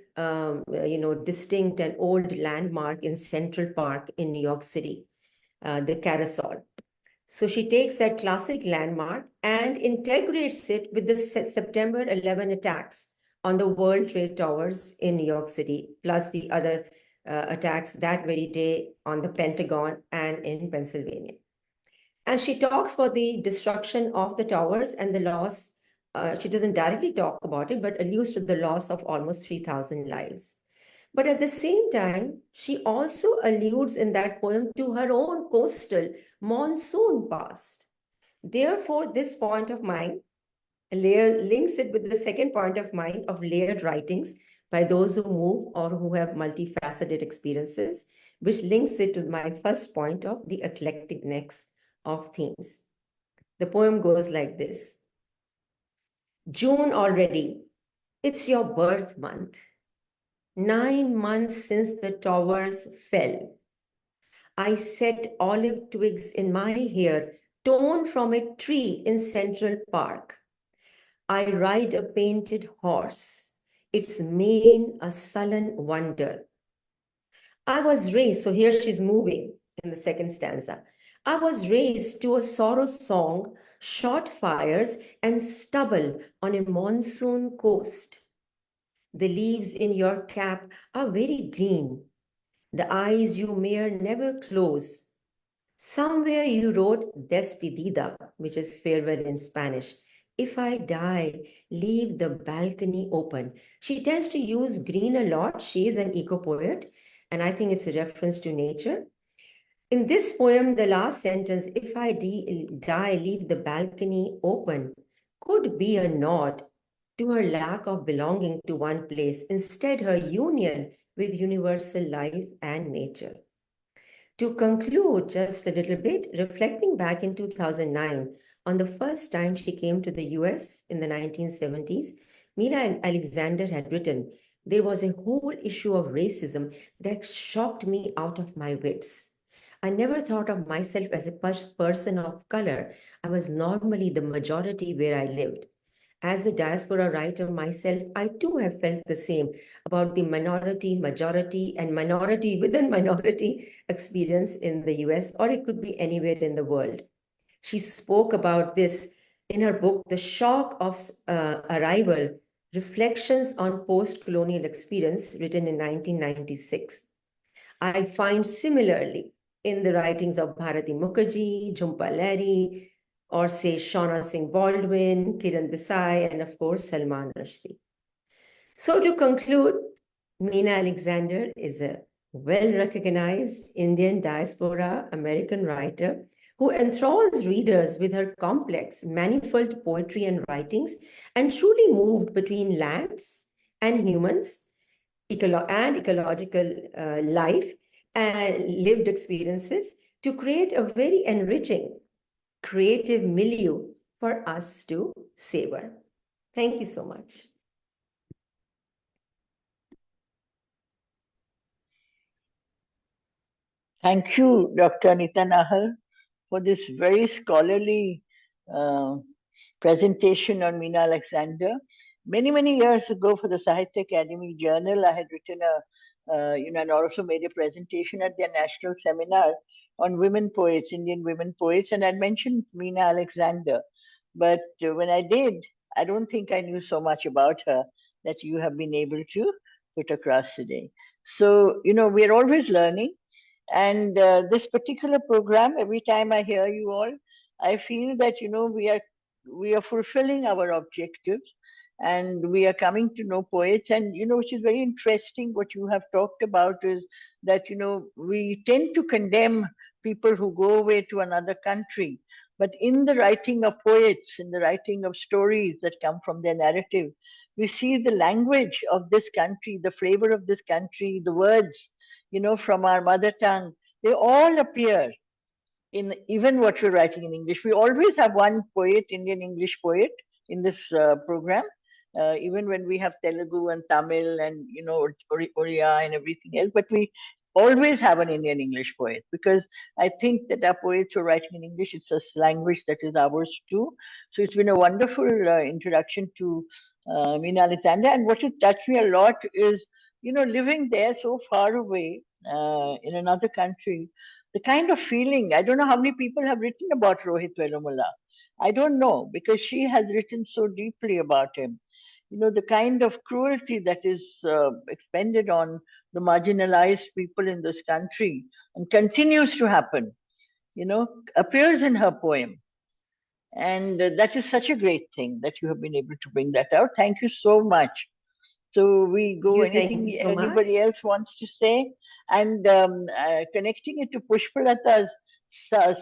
distinct and old landmark in Central Park in New York City, the Carousel. So she takes that classic landmark and integrates it with the September 11 attacks on the World Trade Towers in New York City, plus the other attacks that very day on the Pentagon and in Pennsylvania. And she talks about the destruction of the towers and the loss. She doesn't directly talk about it, but alludes to the loss of almost 3,000 lives. But at the same time, she also alludes in that poem to her own coastal monsoon past. Therefore, this point of mine links it with the second point of mine of layered writings by those who move or who have multifaceted experiences, which links it to my first point of the eclecticness of themes. The poem goes like this. June already, it's your birth month. 9 months since the towers fell. I set olive twigs in my hair, torn from a tree in Central Park. I ride a painted horse, its mane a sullen wonder. I was raised, so here she's moving in the second stanza. I was raised to a sorrow song, short fires and stubble on a monsoon coast. The leaves in your cap are very green. The eyes you may never close. Somewhere you wrote despedida, which is farewell in Spanish. If I die, leave the balcony open. She tends to use green a lot. She is an eco poet, and I think it's a reference to nature. In this poem, the last sentence, if I die, leave the balcony open, could be a nod to her lack of belonging to one place, instead, her union with universal life and nature. To conclude just a little bit, reflecting back in 2009, on the first time she came to the US in the 1970s, Meena Alexander had written, there was a whole issue of racism that shocked me out of my wits. I never thought of myself as a person of color. I was normally the majority where I lived. As a diaspora writer myself, I too have felt the same about the minority, majority, and minority within minority experience in the US, or it could be anywhere in the world. She spoke about this in her book, The Shock of Arrival, Reflections on Post-Colonial Experience, written in 1996. I find similarly in the writings of Bharati Mukherjee, Jhumpa Lahiri, or say Shauna Singh Baldwin, Kiran Desai, and of course Salman Rushdie. So to conclude, Meena Alexander is a well-recognized Indian diaspora American writer who enthralls readers with her complex, manifold poetry and writings, and truly moved between lands and humans, and ecological life and lived experiences to create a very enriching, creative milieu for us to savor. Thank you so much. Thank you, Dr. Anita Nahal, for this very scholarly presentation on Meena Alexander. Many years ago, for the Sahitya Academy Journal, I had written and also made a presentation at their national seminar on women poets, Indian women poets, and I'd mentioned Meena Alexander. But when I did, I don't think I knew so much about her that you have been able to put across today. So, we're always learning. And this particular program, every time I hear you all, I feel that we are fulfilling our objectives, and we are coming to know poets. And which is very interesting. What you have talked about is that we tend to condemn people who go away to another country, but in the writing of poets, in the writing of stories that come from their narrative, we see the language of this country, the flavor of this country, the words from our mother tongue, they all appear in even what we're writing in English. We always have one poet, Indian English poet, in this program, even when we have Telugu and Tamil and Oriya and everything else. But we always have an Indian English poet, because I think that our poets who are writing in English, it's a language that is ours too. So it's been a wonderful introduction to Meena Alexander. And what has touched me a lot is, living there so far away in another country, the kind of feeling. I don't know how many people have written about Rohit Velumula. I don't know, because she has written so deeply about him. The kind of cruelty that is expended on the marginalized people in this country and continues to happen, appears in her poem. And that is such a great thing that you have been able to bring that out. Thank you so much. So we go, Thank anything you so anybody much. else wants to say? And connecting it to Pushpalata's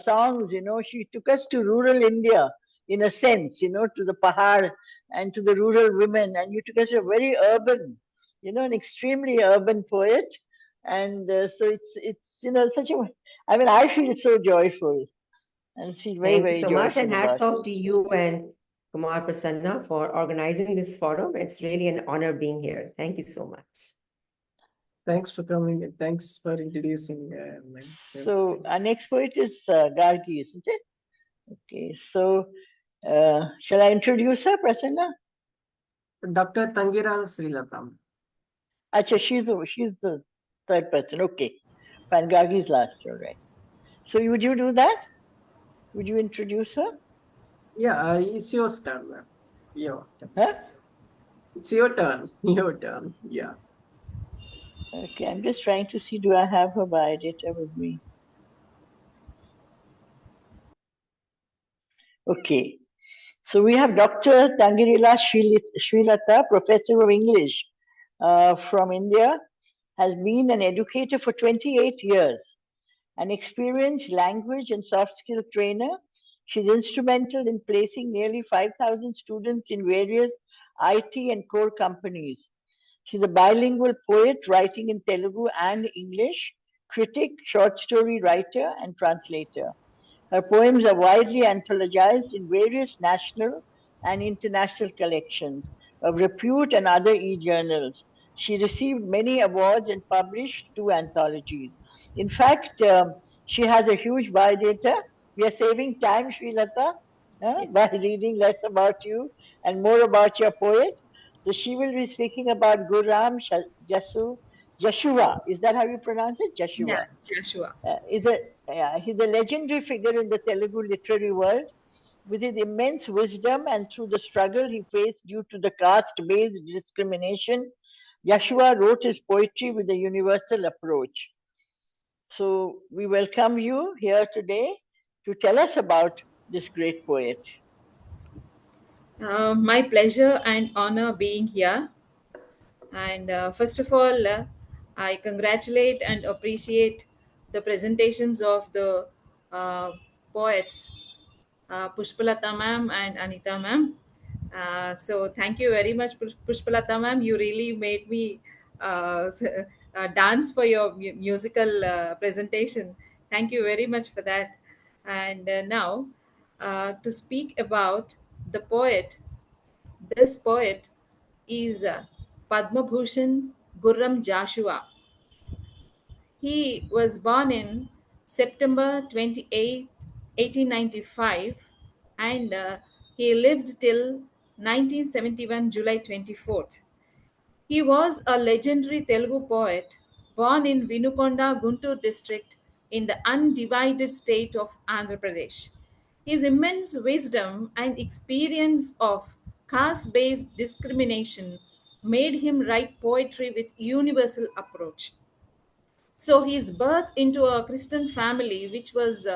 songs, she took us to rural India in a sense, to the Pahar and to the rural women. And you took us to a very urban, an extremely urban poet. And so it's such a, I mean, I feel so joyful. And she's very, Thank you very so much, and joyful hats about off it. to you and Kumar Prasanna for organizing this forum. It's really an honor being here. Thank you so much. Thanks for coming and thanks for introducing my So our next poet is Gargi, isn't it? Okay, so shall I introduce her, Prasanna? Dr. Tangirala SreeLatha. Acha, she's the third person. Okay, fine. Gargi's last, all right. So would you do that? Would you introduce her? Yeah, it's your turn, ma'am. Your turn. Huh? It's your turn. Your turn. Yeah. Okay, I'm just trying to see, do I have her biodata with me? Okay, so we have Dr. Tangirala SreeLatha, Professor of English from India, has been an educator for 28 years, an experienced language and soft skill trainer. She's instrumental in placing nearly 5,000 students in various IT and core companies. She's a bilingual poet writing in Telugu and English, critic, short story writer, and translator. Her poems are widely anthologized in various national and international collections of repute and other e-journals. She received many awards and published two anthologies. In fact, she has a huge biodata. We are saving time, SreeLatha, by reading less about you and more about your poet. So she will be speaking about Gurram Jashuva. Is that how you pronounce it? Yeah, Jashuva. Joshua. He's a legendary figure in the Telugu literary world. With his immense wisdom and through the struggle he faced due to the caste-based discrimination, Joshua wrote his poetry with a universal approach. So we welcome you here today to tell us about this great poet. My pleasure and honor being here. And first of all, I congratulate and appreciate the presentations of the poets, Pushpalata ma'am and Anita ma'am. So thank you very much, Pushpalata ma'am. You really made me dance for your musical presentation. Thank you very much for that. And now, to speak about the poet, this poet is Padma Bhushan Gurram Joshua. He was born in September 28th, 1895, and he lived till 1971, July 24th. He was a legendary Telugu poet born in Vinukonda, Guntur district in the undivided state of Andhra Pradesh. His immense wisdom and experience of caste based discrimination made him write poetry with universal approach. So his birth into a Christian family, which was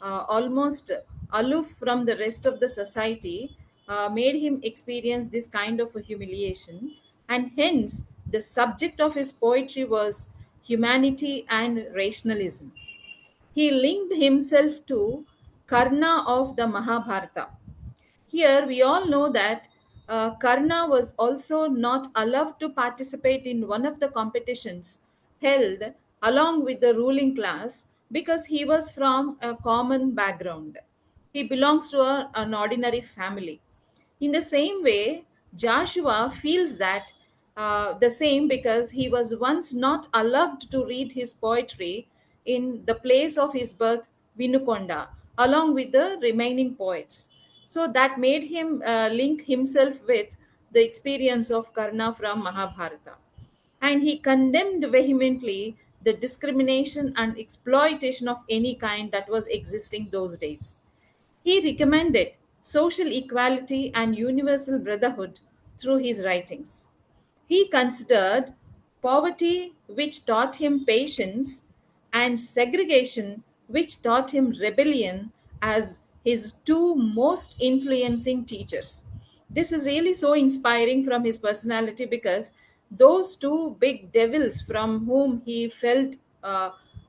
almost aloof from the rest of the society, made him experience this kind of a humiliation. And hence, the subject of his poetry was humanity and rationalism. He linked himself to Karna of the Mahabharata. Here, we all know that Karna was also not allowed to participate in one of the competitions held along with the ruling class because he was from a common background. He belongs to an ordinary family. In the same way, Joshua feels that the same because he was once not allowed to read his poetry in the place of his birth, Vinukonda, along with the remaining poets. So that made him link himself with the experience of Karna from Mahabharata. And he condemned vehemently the discrimination and exploitation of any kind that was existing those days. He recommended social equality and universal brotherhood through his writings. He considered poverty, which taught him patience, and segregation, which taught him rebellion, as his two most influencing teachers. This is really so inspiring from his personality because those two big devils from whom he felt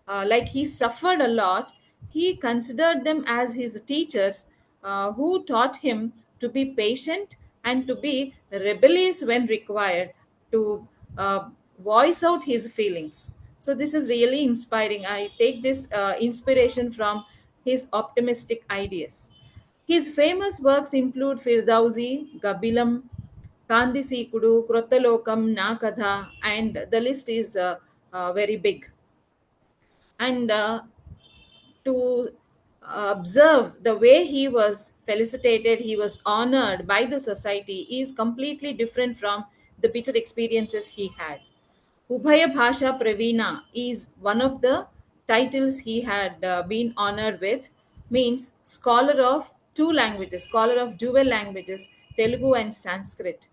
like he suffered a lot, he considered them as his teachers who taught him to be patient and to be rebellious when required, to voice out his feelings. So, this is really inspiring. I take this inspiration from his optimistic ideas. His famous works include Firdausi, Gabilam, Kandisikudu, Krottalokam, Nakatha, and the list is very big. And to observe the way he was felicitated, he was honored by the society, is completely different from the bitter experiences he had. Ubhaya Bhasha Pravina is one of the titles he had been honored with, means scholar of two languages, scholar of dual languages, Telugu and Sanskrit.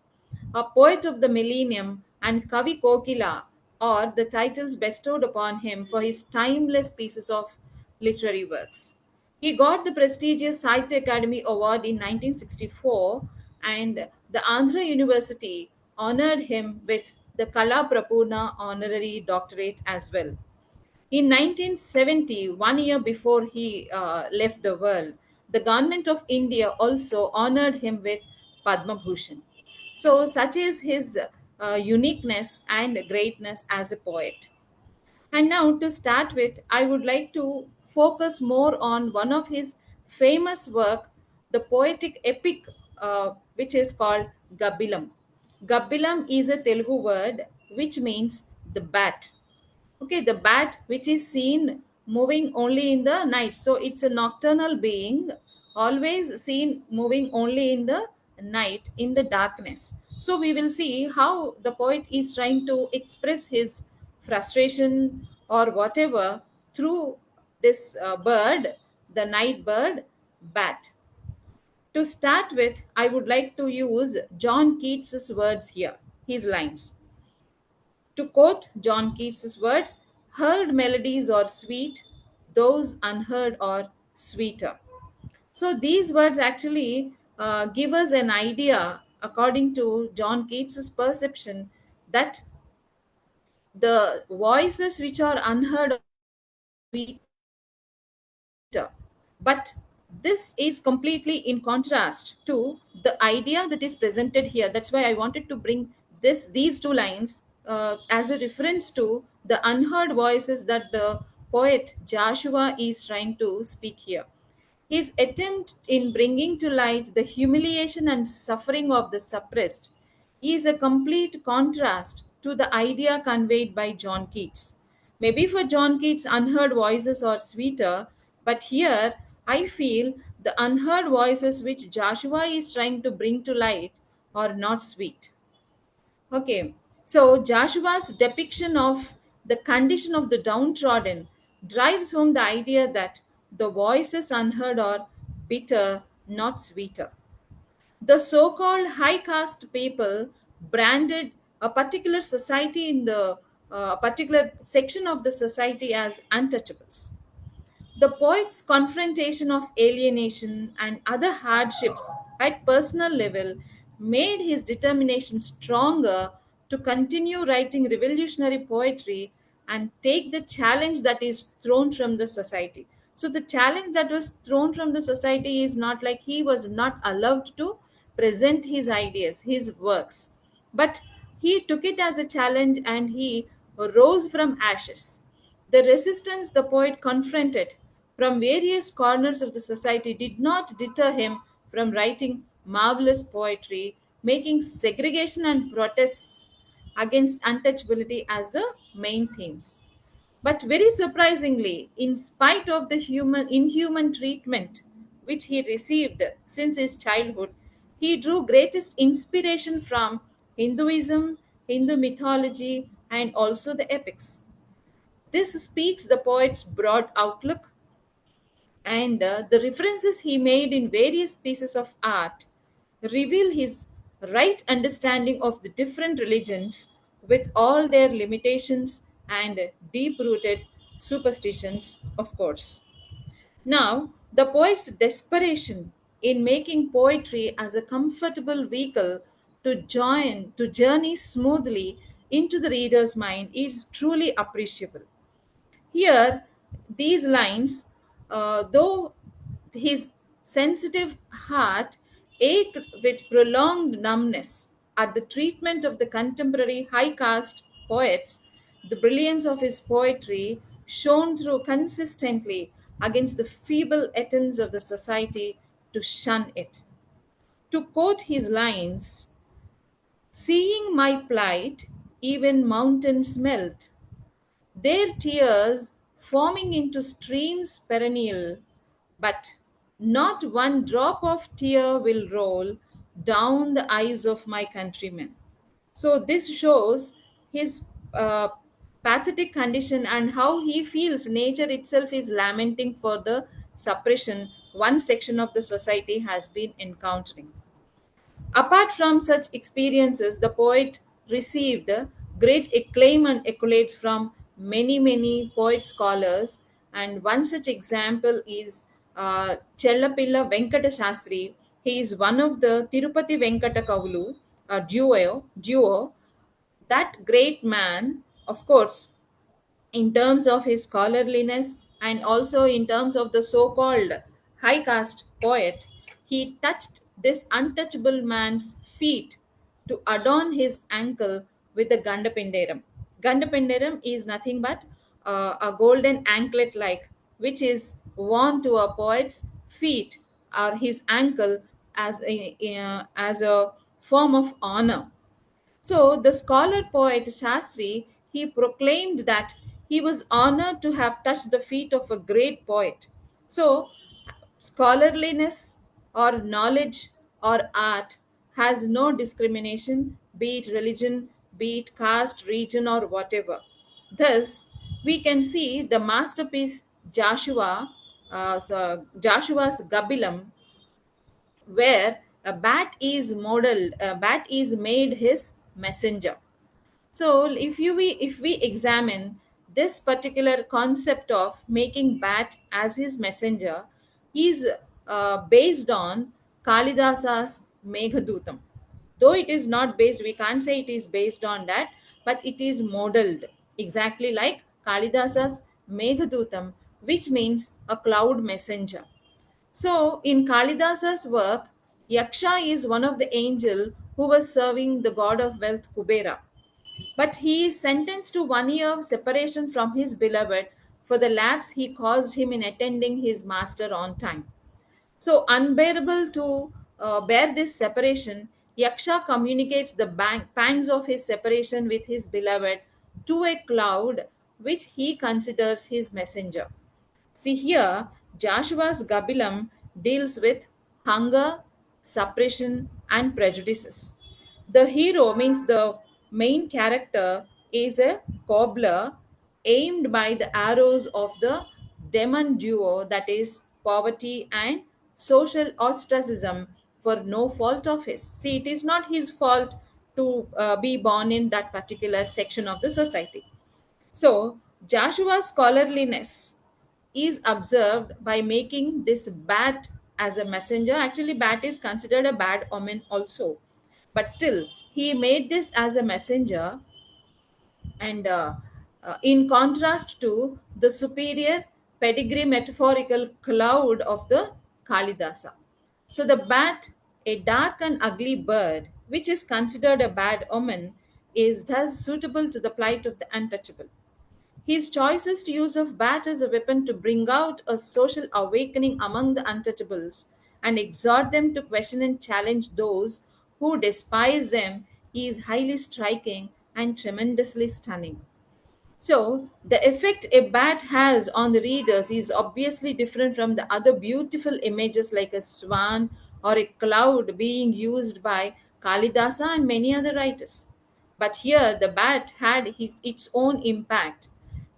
A poet of the millennium and Kavi Kokila are the titles bestowed upon him for his timeless pieces of literary works. He got the prestigious Sahitya Academy Award in 1964, and the Andhra University honored him with the Kala Prapurna honorary doctorate as well. In 1970, 1 year before he left the world, the government of India also honored him with Padma Bhushan. So, such is his uniqueness and greatness as a poet. And now, to start with, I would like to focus more on one of his famous work, the poetic epic, which is called Gabilam. Gabilam is a Telugu word which means the bat. Okay, the bat which is seen moving only in the night. So it's a nocturnal being, always seen moving only in the night, in the darkness. So we will see how the poet is trying to express his frustration or whatever through this bird, the night bird, bat. To start with, I would like to use John Keats's words here, his lines. To quote John Keats's words, heard melodies are sweet, those unheard are sweeter. So these words actually give us an idea, according to John Keats's perception, that the voices which are unheard are sweeter. But this is completely in contrast to the idea that is presented here. That's why I wanted to bring these two lines as a reference to the unheard voices that the poet Jashuva is trying to speak here. His attempt in bringing to light the humiliation and suffering of the suppressed is a complete contrast to the idea conveyed by John Keats. Maybe for John Keats, unheard voices are sweeter, but here I feel the unheard voices which Joshua is trying to bring to light are not sweet. Okay, so Joshua's depiction of the condition of the downtrodden drives home the idea that the voices unheard are bitter, not sweeter. The so called high caste people branded a particular society in the particular section of the society as untouchables. The poet's confrontation of alienation and other hardships at personal level made his determination stronger to continue writing revolutionary poetry and take the challenge that is thrown from the society. So, the challenge that was thrown from the society is not like he was not allowed to present his ideas, his works, but he took it as a challenge and he rose from ashes. The resistance the poet confronted from various corners of the society did not deter him from writing marvelous poetry, making segregation and protests against untouchability as the main themes. But very surprisingly, in spite of the inhuman treatment which he received since his childhood, he drew greatest inspiration from Hinduism, Hindu mythology, and also the epics. This speaks the poet's broad outlook, and the references he made in various pieces of art reveal his right understanding of the different religions with all their limitations and deep rooted superstitions, of course. Now, the poet's desperation in making poetry as a comfortable vehicle to journey smoothly into the reader's mind is truly appreciable. Here, these lines, though his sensitive heart ached with prolonged numbness at the treatment of the contemporary high caste poets, the brilliance of his poetry shone through consistently against the feeble attempts of the society to shun it. To quote his lines, seeing my plight, even mountains melt. their tears forming into streams perennial, but not one drop of tear will roll down the eyes of my countrymen. So this shows his pathetic condition and how he feels nature itself is lamenting for the suppression one section of the society has been encountering. Apart from such experiences, the poet received great acclaim and accolades from many, many poet scholars. And one such example is Chellapilla Venkata Shastri. He is one of the Tirupati Venkata Kavulu duo. That great man, of course, in terms of his scholarliness and also in terms of the so called high caste poet, he touched this untouchable man's feet to adorn his ankle with the Gandapenderam. Gandapenderam is nothing but a golden anklet like, which is worn to a poet's feet or his ankle as a form of honor. So the scholar poet Shastri, he proclaimed that he was honored to have touched the feet of a great poet. So scholarliness or knowledge or art has no discrimination, be it religion, be it caste, region, or whatever. Thus, we can see the masterpiece Joshua's Gabilam, where a bat is made his messenger. So if we examine this particular concept of making bat as his messenger, is based on Kalidasa's Meghadutam. Though it is not based, we can't say it is based on that, but it is modeled exactly like Kalidasa's Meghadutam, which means a cloud messenger. So, in Kalidasa's work, Yaksha is one of the angel who was serving the god of wealth Kubera. But he is sentenced to 1 year of separation from his beloved for the lapse he caused him in attending his master on time. So, unbearable to bear this separation, Yaksha communicates the pangs of his separation with his beloved to a cloud which he considers his messenger. See here, Joshua's Gabilam deals with hunger, suppression, and prejudices. The hero means the main character is a cobbler aimed by the arrows of the demon duo, that is poverty and social ostracism, for no fault of his. See, it is not his fault to be born in that particular section of the society. So, Joshua's scholarliness is observed by making this bat as a messenger. Actually, bat is considered a bad omen also. But still, he made this as a messenger, and in contrast to the superior pedigree metaphorical cloud of the Kalidasa. So the bat, a dark and ugly bird, which is considered a bad omen, is thus suitable to the plight of the untouchable. His choicest use of bat as a weapon to bring out a social awakening among the untouchables and exhort them to question and challenge those who despise them is highly striking and tremendously stunning. So, the effect a bat has on the readers is obviously different from the other beautiful images like a swan or a cloud being used by Kalidasa and many other writers. But here, the bat had its own impact.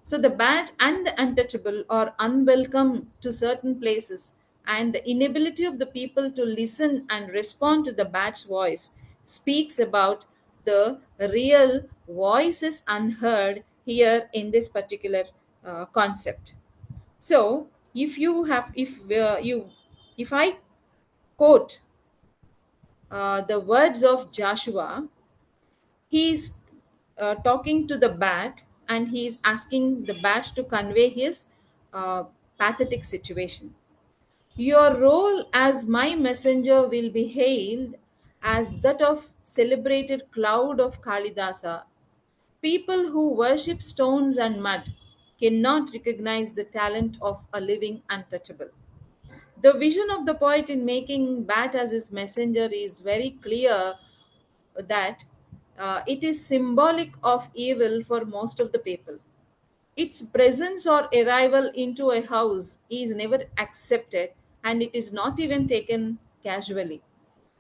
So, the bat and the untouchable are unwelcome to certain places, and the inability of the people to listen and respond to the bat's voice speaks about the real voice is unheard here in this particular concept. So if I quote the words of Joshua, he's talking to the bat and he's asking the bat to convey his uh, pathetic situation. Your role as my messenger will be hailed as that of celebrated cloud of Kalidasa. People who worship stones and mud cannot recognize the talent of a living untouchable. The vision of the poet in making bat as his messenger is very clear, that it is symbolic of evil for most of the people. Its presence or arrival into a house is never accepted, and it is not even taken casually.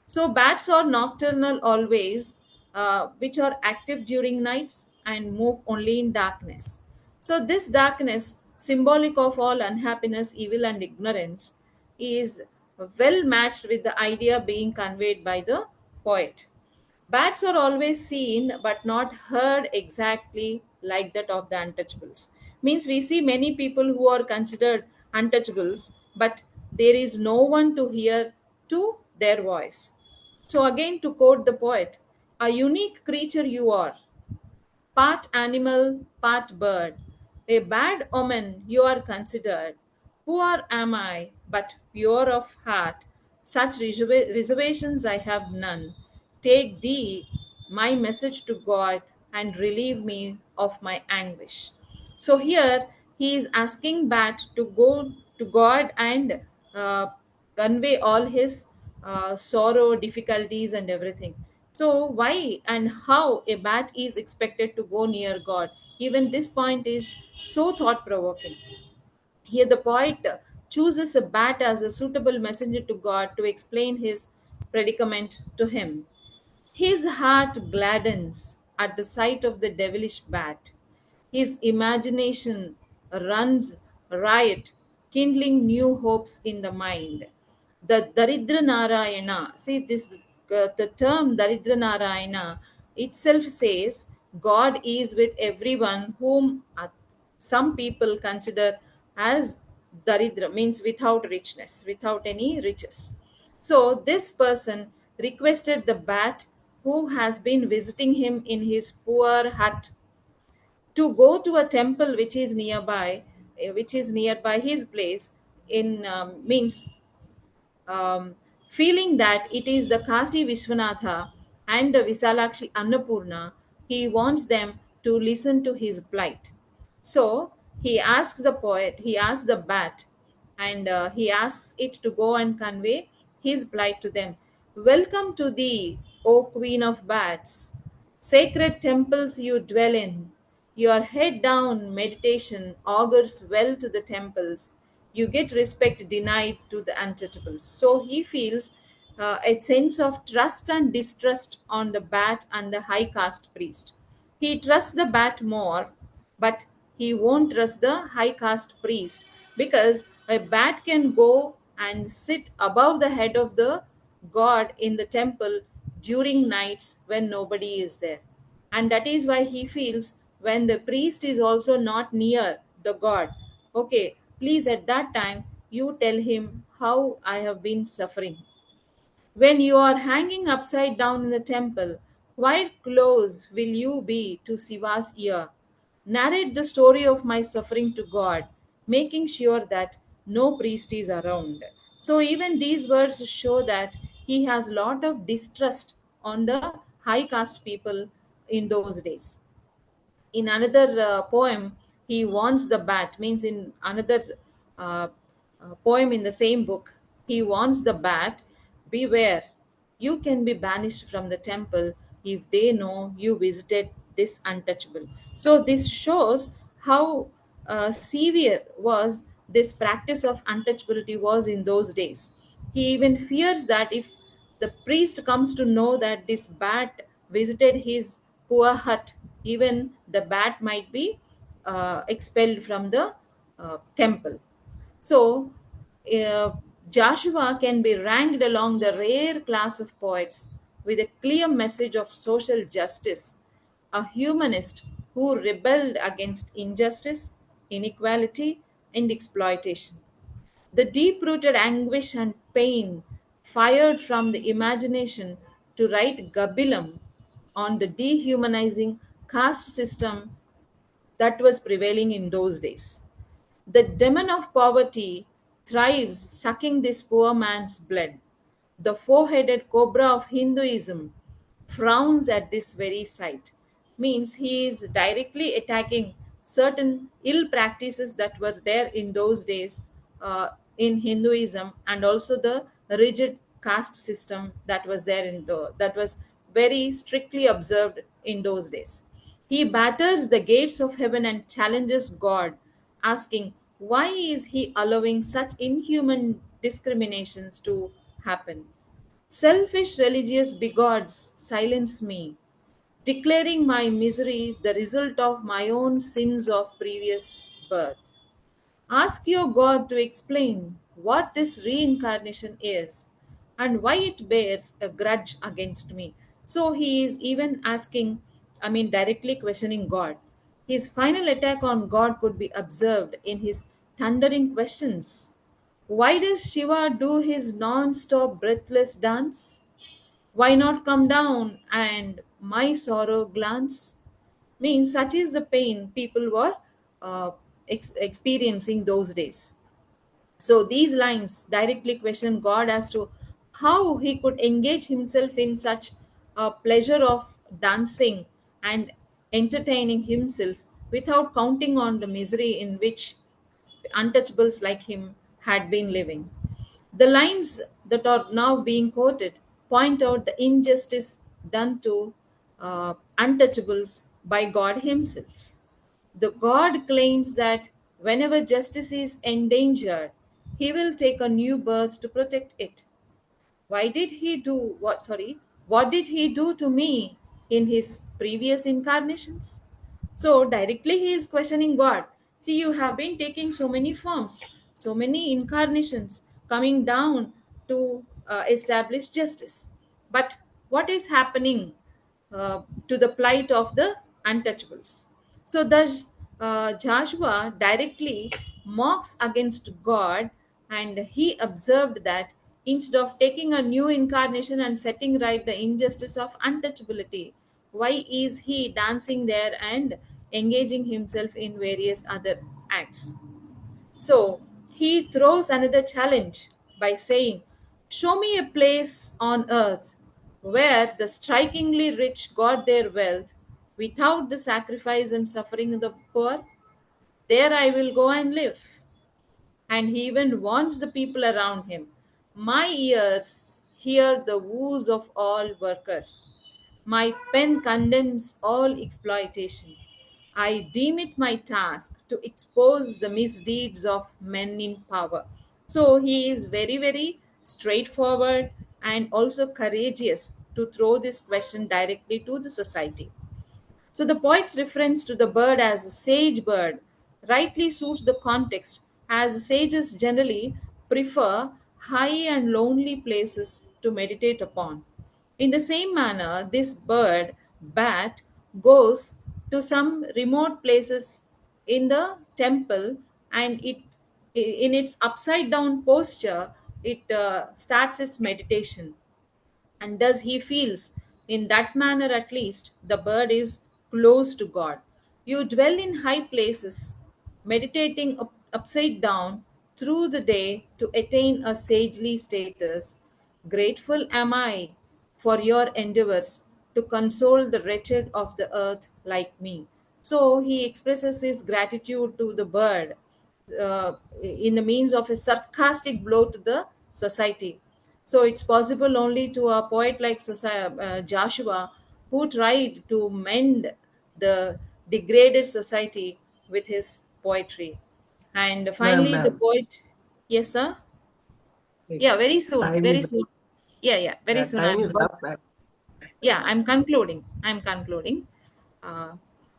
So bats are nocturnal always, which are active during nights and move only in darkness. So this darkness, symbolic of all unhappiness, evil, and ignorance, is well matched with the idea being conveyed by the poet. Bats are always seen but not heard exactly like that of the untouchables. Means we see many people who are considered untouchables, but there is no one to hear to their voice. So, again, to quote the poet, a unique creature you are, part animal, part bird. A bad omen you are considered. Poor am I, but pure of heart. Such reservations I have none. Take thee, my message to God, and relieve me of my anguish. So here he is asking Bat to go to God and uh, convey all his sorrow, difficulties, and everything. So, why and how a bat is expected to go near God? Even this point is so thought provoking. Here, the poet chooses a bat as a suitable messenger to God to explain his predicament to him. His heart gladdens at the sight of the devilish bat. His imagination runs riot, kindling new hopes in the mind. The Daridra Narayana, see this, the term Daridra Narayana itself says God is with everyone whom some people consider as Daridra, means without richness, without any riches. So this person requested the bat who has been visiting him in his poor hut to go to a temple which is nearby his place in means feeling that it is the Kasi Vishwanatha and the Visalakshi Annapurna, he wants them to listen to his plight. So he asks the bat, and he asks it to go and convey his plight to them. Welcome to thee, O Queen of Bats. Sacred temples you dwell in. Your head down meditation augurs well to the temples. You get respect denied to the untouchables. So he feels a sense of trust and distrust on the bat and the high caste priest. He trusts the bat more, but he won't trust the high caste priest because a bat can go and sit above the head of the god in the temple during nights when nobody is there. And that is why he feels when the priest is also not near the god, okay, please at that time you tell him how I have been suffering. When you are hanging upside down in the temple, quite close will you be to Shiva's ear. Narrate the story of my suffering to God, making sure that no priest is around. So even these words show that he has a lot of distrust on the high caste people in those days. In another poem, he warns the bat, means in another uh, poem in the same book, he warns the bat, beware, you can be banished from the temple if they know you visited this untouchable. So this shows how severe was this practice of untouchability was in those days. He even fears that if the priest comes to know that this bat visited his poor hut, even the bat might be expelled from the temple. So, uh, Joshua can be ranked along the rare class of poets with a clear message of social justice, a humanist who rebelled against injustice, inequality, and exploitation. The deep rooted anguish and pain fired from the imagination to write Gabilam on the dehumanizing caste system that was prevailing in those days. The demon of poverty thrives sucking this poor man's blood. The four headed cobra of Hinduism frowns at this very sight. Means he is directly attacking certain ill practices that were there in those days in Hinduism, and also the rigid caste system that was there that was very strictly observed in those days. He batters the gates of heaven and challenges God, asking, why is he allowing such inhuman discriminations to happen? Selfish religious bigots silence me, declaring my misery the result of my own sins of previous birth. Ask your God to explain what this reincarnation is and why it bears a grudge against me. So he is even asking, directly questioning God. His final attack on God could be observed in his thundering questions. Why does Shiva do his non stop breathless dance? Why not come down and my sorrow glance? Means such is the pain people were uh, experiencing those days. So these lines directly question God as to how he could engage himself in such a pleasure of dancing and entertaining himself without counting on the misery in which untouchables like him had been living. The lines that are now being quoted point out the injustice done to untouchables by God Himself. The God claims that whenever justice is endangered, He will take a new birth to protect it. Why did He do what? Sorry, what did He do to me in His previous incarnations? So directly he is questioning God. See, you have been taking so many forms, so many incarnations, coming down to establish justice. But what is happening to the plight of the untouchables? So thus, Joshua directly mocks against God, and he observed that instead of taking a new incarnation and setting right the injustice of untouchability, why is he dancing there and engaging himself in various other acts? So he throws another challenge by saying, show me a place on earth where the strikingly rich got their wealth without the sacrifice and suffering of the poor. There I will go and live. And he even warns the people around him. My ears hear the woes of all workers. My pen condemns all exploitation. I deem it my task to expose the misdeeds of men in power. So he is very, very straightforward and also courageous to throw this question directly to the society. So the poet's reference to the bird as a sage bird rightly suits the context, as sages generally prefer high and lonely places to meditate upon. In the same manner, this bird, bat, goes to some remote places in the temple, and in its upside down posture, it starts its meditation. And thus he feels, in that manner at least, the bird is close to God. You dwell in high places, meditating upside down through the day to attain a sagely status. Grateful am I for your endeavors to console the wretched of the earth like me. So he expresses his gratitude to the bird in the means of a sarcastic blow to the society. So it's possible only to a poet like Joshua, who tried to mend the degraded society with his poetry. And Ma'am, finally, the ma'am, poet, yes, sir? yes, Yeah, very soon, time very is soon. Yeah, very soon. time is up. Yeah, I'm concluding. uh,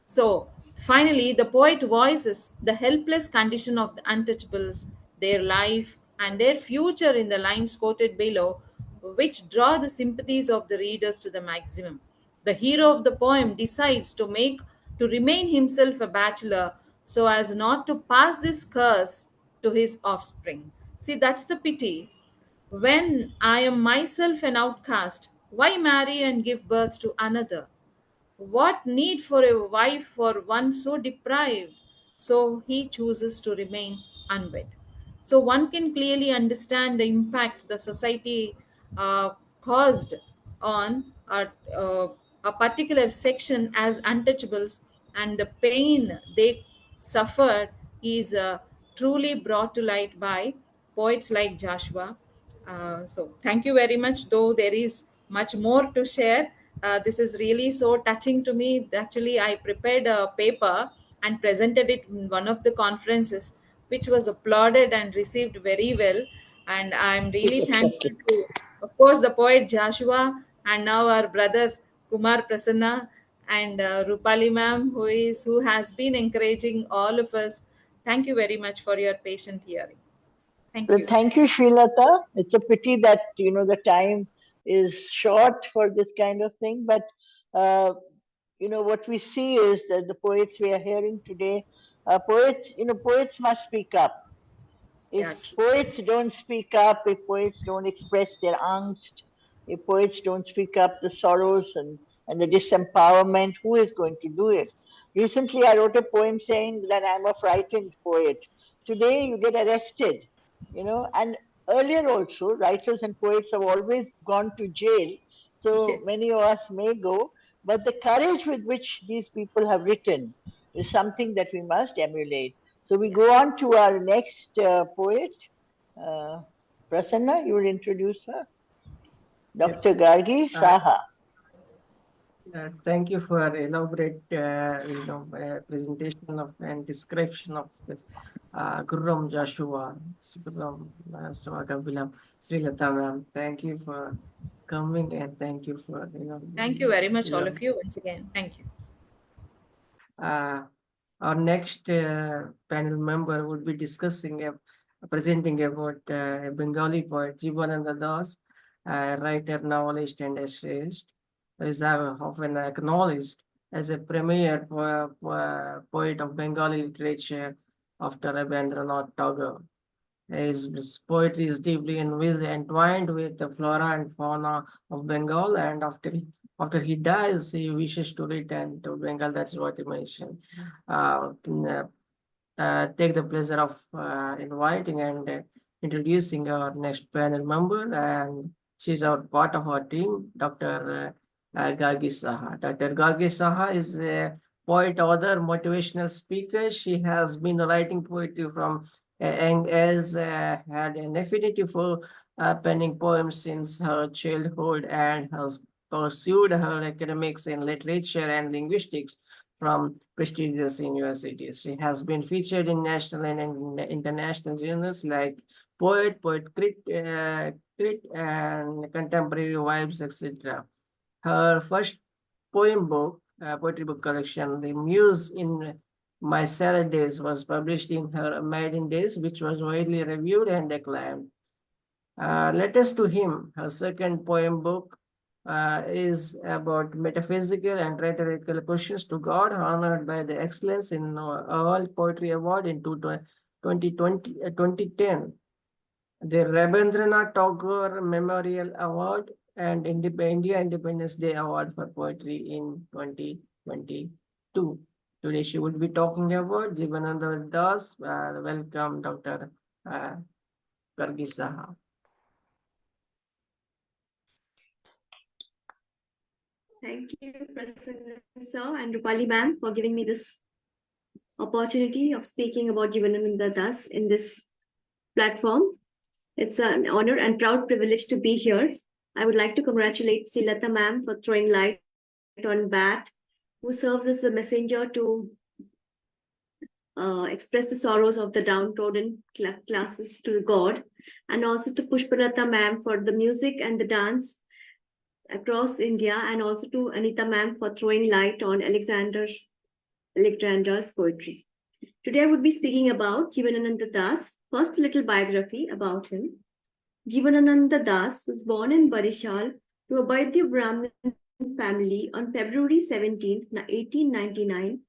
so finally the poet voices the helpless condition of the untouchables, their life and their future in the lines quoted below, which draw the sympathies of the readers to the maximum. The hero of the poem decides to remain himself a bachelor so as not to pass this curse to his offspring. See, that's the pity. When I am myself an outcast, why marry and give birth to another? What need for a wife for one so deprived? So he chooses to remain unwed. So one can clearly understand the impact the society caused on a particular section as untouchables, and the pain they suffered is truly brought to light by poets like Joshua. So thank you very much, though there is much more to share. This is really so touching to me. Actually, I prepared a paper and presented it in one of the conferences, which was applauded and received very well. And I'm really thankful to, of course, the poet Jashuva, and now our brother Kumar Prasanna, and Rupali ma'am, who has been encouraging all of us. Thank you very much for your patient hearing. Thank Well, you. thank you, SreeLatha. It's a pity that the time is short for this kind of thing, but uh, what we see is that the poets we are hearing today, poets must speak up. If Yeah, true. poets don't speak up, if poets don't express their angst, if poets don't speak up the sorrows and the disempowerment, who is going to do it? Recently, I wrote a poem saying that I'm a frightened poet. Today, you get arrested, and earlier also, writers and poets have always gone to jail. Yeah. So many of us may go, but the courage with which these people have written is something that we must emulate. So we go on to our next poet, uh, Prasanna. You will introduce her, Yes. Dr. Gargi Uh, Saha. Thank you for elaborate, presentation of and description of this Gurram Joshua, Gurram Swagabilam, SreeLatha ma'am. Thank you for coming and thank you for Thank you very much, all your of you, once again. Thank you. uh, our next panel member would be discussing, presenting about a Bengali poet, Jibananda Das, writer, novelist, and essayist, who is often acknowledged as a premier poet of Bengali literature after Rabindranath Tagore. His poetry is deeply entwined with the flora and fauna of Bengal, and after he dies, he wishes to return to Bengal. That's what he mentioned. Uh, take the pleasure of inviting and introducing our next panel member, and she's our part of our team, Dr. Gargi Saha. Dr. Gargi Saha is a poet, author, motivational speaker. She has been writing poetry from and has had an affinity for penning poems since her childhood and has pursued her academics in literature and linguistics from prestigious universities. She has been featured in national and international journals like Crit, and Contemporary Vibes, etc. Her first poetry book collection, The Muse in My Salad Days, was published in her maiden days, which was widely reviewed and acclaimed. Letters to Him, her second poem book, is about metaphysical and rhetorical questions to God, honored by the Excellence in World Poetry Award in 2010, the Rabindranath Tagore Memorial Award, and India Independence Day Award for Poetry in 2022. Today she would be talking about Jibananda Das. Welcome, Dr. Uh, Gargi Saha. Thank you, Prasanna sir and Rupali ma'am, for giving me this opportunity of speaking about Jibananda Das in this platform. It's an honor and proud privilege to be here. I would like to congratulate SreeLatha ma'am for throwing light on Bhatt, who serves as a messenger to express the sorrows of the downtrodden classes to God, and also to Pushplata ma'am for the music and the dance across India, and also to Anita ma'am for throwing light on Alexander's poetry. Today I would be speaking about Jibananda Das. First, a little biography about him. Jibananda Das was born in Barishal to a Vaidya Brahmin family on February 17, 1899.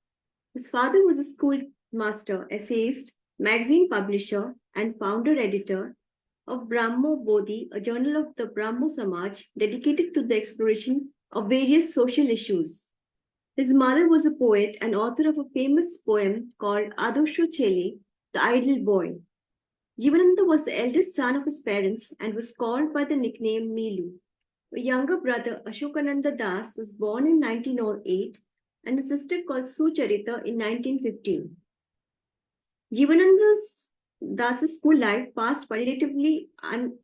His father was a schoolmaster, essayist, magazine publisher, and founder-editor of Brahmo Bodhi, a journal of the Brahmo Samaj dedicated to the exploration of various social issues. His mother was a poet and author of a famous poem called Adosho Chele, the Idle Boy. Jibananda was the eldest son of his parents and was called by the nickname Milu. A younger brother, Ashokananda Das, was born in 1908 and a sister called Sucharita in 1915. Jibananda Das's school life passed relatively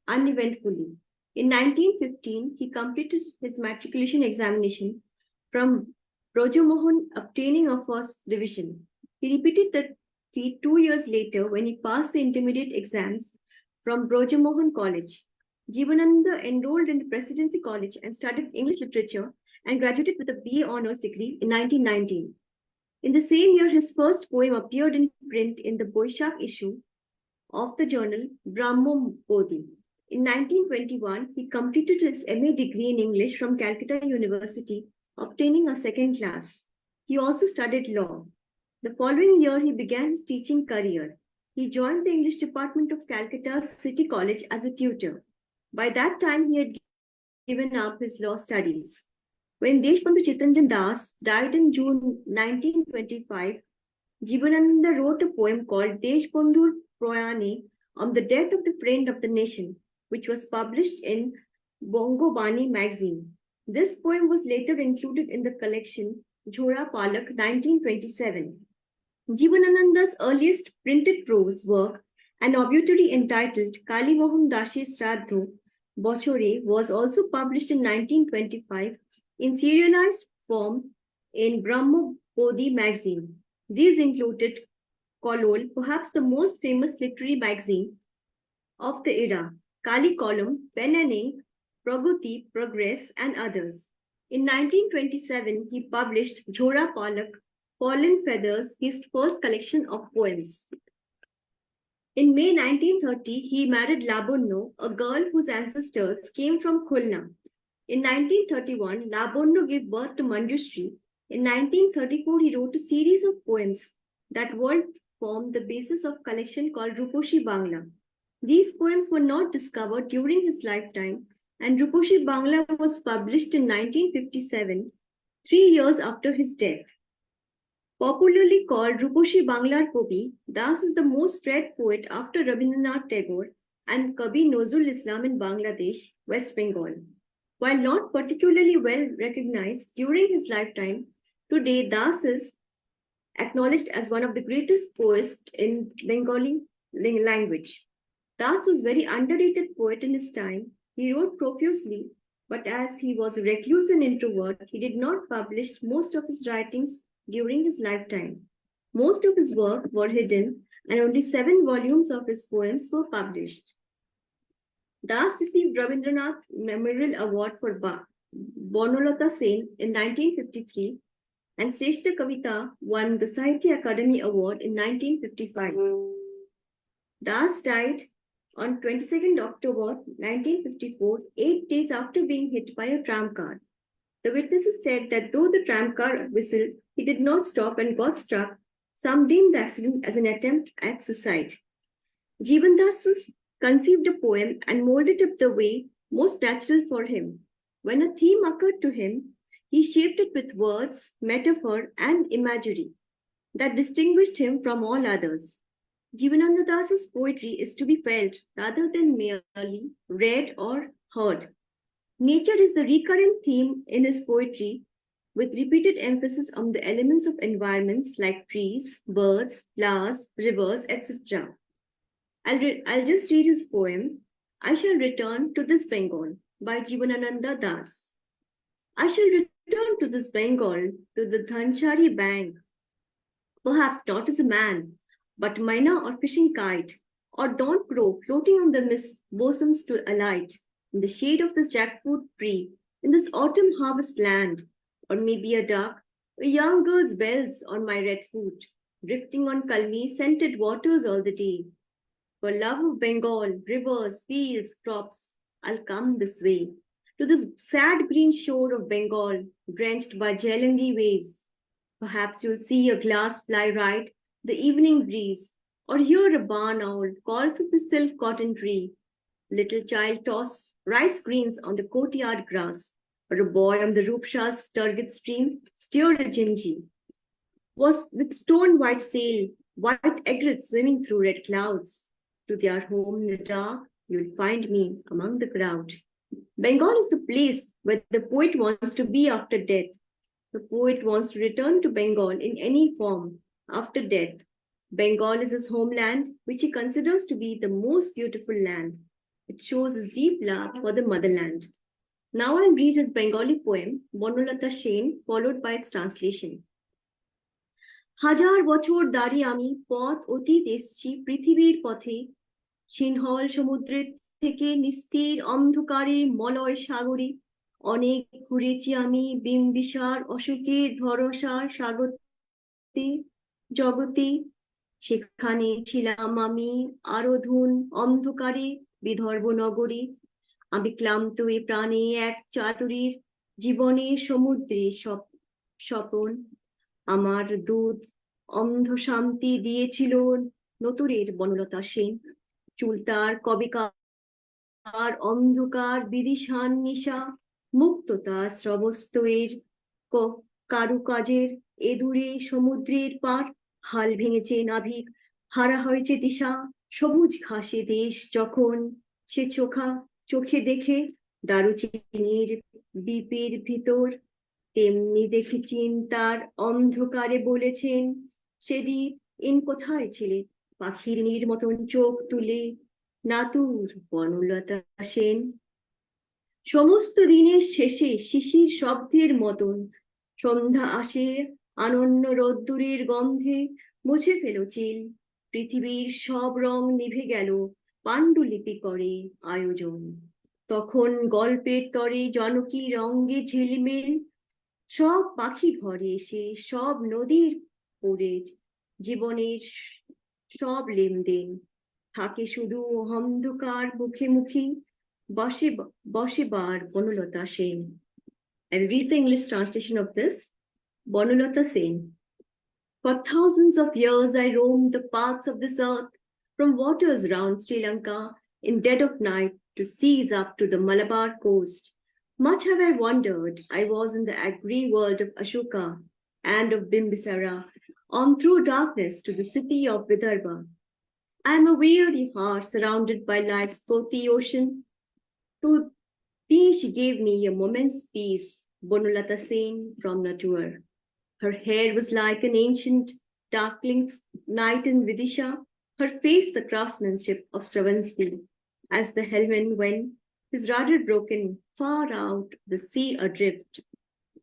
uneventfully. In 1915, he completed his matriculation examination from Brojomohon, obtaining a first division. He repeated the feat 2 years later when he passed the intermediate exams from Brojomohon College. Jibananda enrolled in the Presidency College and studied English literature and graduated with a BA Honours degree in 1919. In the same year, his first poem appeared in print in the Boishak issue of the journal Brahmo Bodhi. In 1921, he completed his MA degree in English from Calcutta University, obtaining a second class. He also studied law. The following year, he began his teaching career. He joined the English department of Calcutta City College as a tutor. By that time, he had given up his law studies. When Deshbandhu Chitranjan Das died in June 1925, Jibananda wrote a poem called Deshbandhur Proyane on the death of the friend of the nation, which was published in Bongo Bani magazine. This poem was later included in the collection Jhora Palak 1927. Jibanananda's earliest printed prose work, an obituary entitled Kali Mohan Dashi Shraddho Bochore, was also published in 1925 in serialized form in Brahmo Bodhi magazine. These included Kolol, perhaps the most famous literary magazine of the era, Kali Column, Pen and Ink, Pragati, Progress, and others. In 1927, he published Jhora Palak, Fallen Feathers, his first collection of poems. In May 1930, he married Labonno, a girl whose ancestors came from Khulna. In 1931, Labonno gave birth to Manjushri. In 1934, he wrote a series of poems that would form the basis of a collection called Ruposhi Bangla. These poems were not discovered during his lifetime, and Ruposhi Bangla was published in 1957, 3 years after his death. Popularly called Ruposhi Banglar Kobi, Das is the most read poet after Rabindranath Tagore and Kabi Nozrul Islam in Bangladesh, West Bengal. While not particularly well recognized during his lifetime, today Das is acknowledged as one of the greatest poets in Bengali language. Das was a very underrated poet in his time. He wrote profusely, but as he was a recluse and introvert, he did not publish most of his writings during his lifetime. Most of his work were hidden, and only 7 volumes of his poems were published. Das received Rabindranath Memorial Award for Bonolata Sen in 1953, and Shrestha Kavita won the Sahitya Akademi Award in 1955. Das died on 22nd October 1954, 8 days after being hit by a tram car. The witnesses said that though the tram car whistled, he did not stop and got struck. Some deemed the accident as an attempt at suicide. Jibandas conceived a poem and molded it the way most natural for him. When a theme occurred to him, he shaped it with words, metaphor, and imagery that distinguished him from all others. Jibananda Das's poetry is to be felt rather than merely read or heard. Nature is the recurrent theme in his poetry, with repeated emphasis on the elements of environments like trees, birds, flowers, rivers, etc. I'll just read his poem, I Shall Return to This Bengal by Jibanananda Das. I shall return to this Bengal, to the Dhanchari bank, perhaps not as a man, but myna or fishing kite, or dawn crow floating on the mist bosoms to alight, in the shade of this jackfruit tree, in this autumn harvest land, or maybe a duck, a young girl's bells on my red foot, drifting on Kalmi scented waters all the day. For love of Bengal, rivers, fields, crops, I'll come this way, to this sad green shore of Bengal, drenched by Jalangi waves. Perhaps you'll see a glass fly ride the evening breeze, or hear a barn owl call from the silk cotton tree. Little child toss rice greens on the courtyard grass, or a boy on the Rupsha's turgid stream steer a jimji. Was with stone white sail, white egrets swimming through red clouds. To their home in the dark, you'll find me among the crowd. Bengal is the place where the poet wants to be after death. The poet wants to return to Bengal in any form after death. Bengal is his homeland, which he considers to be the most beautiful land. It shows his deep love for the motherland. Now I'll read his Bengali poem, Bonolata Sen, followed by its translation. হাজার বছর দাঁড়িয়ে আমি পথ অতীত এসছি পৃথিবীর পথে সিংহল সমুদ্রের থেকে নিস্তীর অন্ধকারে মলয় সাগরে অনেক ঘুরেছি আমি বিম্বিসার অসুখের ভরসা স্বাগতে জগতে সেখানে ছিলাম আমি আরোধুন অন্ধকারে বিদর্ভ নগরী আমি ক্লান্ত এ প্রাণে এক চাতুরীর জীবনে সমুদ্রে স্বপন আমার দুধ অন্ধ শান্তি দিয়েছিল নতুরের বনলতা সেন চুল তার কবেকার অন্ধকার বিদিশান নিশা মুক্ততা স্রবস্ত এর কারুকাজের এদূরে সমুদ্রের পার হাল ভেঙেছে নাভিক হারা হয়েছে দিশা সবুজ ঘাসে দেশ যখন সে চোখে দেখে দারুচিনির দ্বীপের ভিতর তেমনি দেখেছেন তার অন্ধকারে বলেছেন সে দ্বীপ ইন কোথায় ছিলে পাখির মতন চোখ তুলে নাতুর বনলতা সেন সমস্ত দিনের শেষে শিশির শব্দের মতন সন্ধ্যা আসে আনন্য রোদ্দুরের গন্ধে মুছে ফেল চিল পৃথিবীর সব রং নিভে গেল পাণ্ডুলিপি করে আয়োজন তখন গল্পের তরে জনকী রঙ্গে ঝিলমিল সব পাখি ঘরে এসে সব নদীর পড়ে জীবনের সব লেনদেন থাকে শুধু অন্ধকার মুখে মুখে বসে বার Banalata Sen I'll read the English translation of this. Bonolata Sen. For thousands of years I roamed the paths of this earth, from waters round Sri Lanka in dead of night to seas up to the Malabar coast. Much have I wandered. I was in the agri world of Ashoka and of Bimbisara, on through darkness to the city of Vidarbha. I am a weary heart surrounded by life's sporty ocean. To be she gave me a moment's peace, Bonolata Sen from Natur. Her hair was like an ancient darkling night in Vidisha, her face the craftsmanship of Stravansti, as the helmet when his rudder broken far out the sea adrift.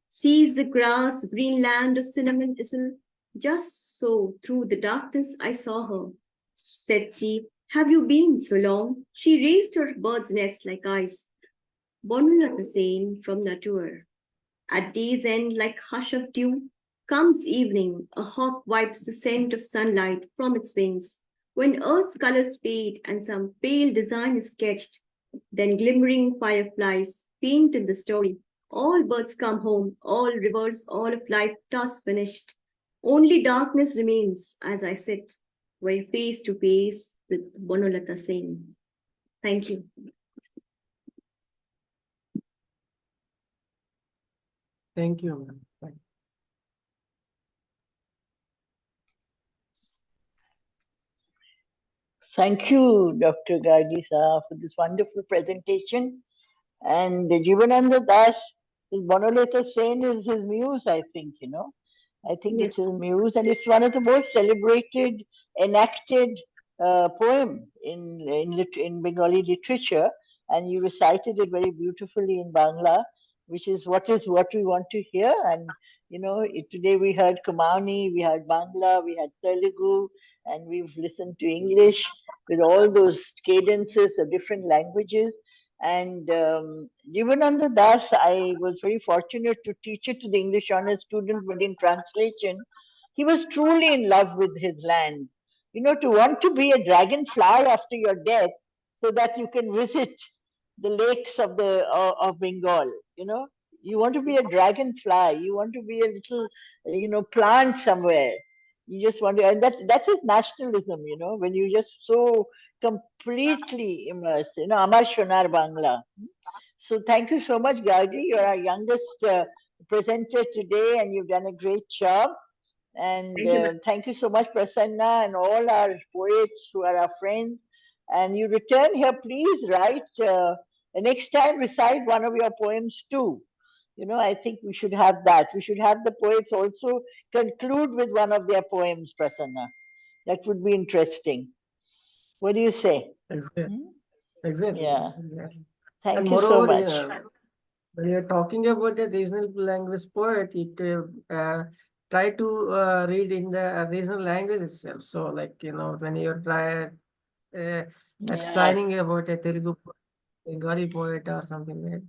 Sees the grass, green land of cinnamon thistle, just so through the darkness I saw her. Said she, have you been so long? She raised her bird's nest like eyes. Bonolata Sen from Natur. At day's end, like hush of dew, comes evening, a hawk wipes the scent of sunlight from its wings. When earth's colors fade and some pale design is sketched, then glimmering fireflies paint in the story. All birds come home, all rivers, all of life task finished. Only darkness remains as I sit, very face to face with Bonolata Sen. Thank you. Thank you, ma'am. Thank you, Dr. Gargi Saha, for this wonderful presentation. And Jibananda Das, his Bonolata Sen is his muse, I think, you know. I think Yes. it's his muse, and it's one of the most celebrated, enacted poem in Bengali literature. And you recited it very beautifully in Bangla, which is what we want to hear. And you know, today we heard Kumaon, we heard Bangla, we had Telugu, and we've listened to English with all those cadences of different languages. And Jibananda Das, I was very fortunate to teach it to the English honors student, but in translation, he was truly in love with his land. You know, to want to be a dragonfly after your death so that you can visit the lakes of of Bengal. You know, you want to be a dragonfly. You want to be a little, plant somewhere. You just want to, and that's his nationalism. You know, when you just so completely immersed. You know, Amar Shonar Bangla. So thank you so much, Gargi. You're our youngest presenter today, and you've done a great job. And Thank you. thank you so much, Prasanna, and all our poets who are our friends. And you return here, please write. The next time, recite one of your poems too. You know, I think we should have that. We should have the poets also conclude with one of their poems, Prasanna. That would be interesting. What do you say? That's good. Hmm? Exactly. Yeah. Exactly. And Thank you so moreover, much. when you're talking about a regional language poet, it try to read in the regional language itself. So, like, when you try uh, Yeah. explaining about a Telugu Bengali poet or something, like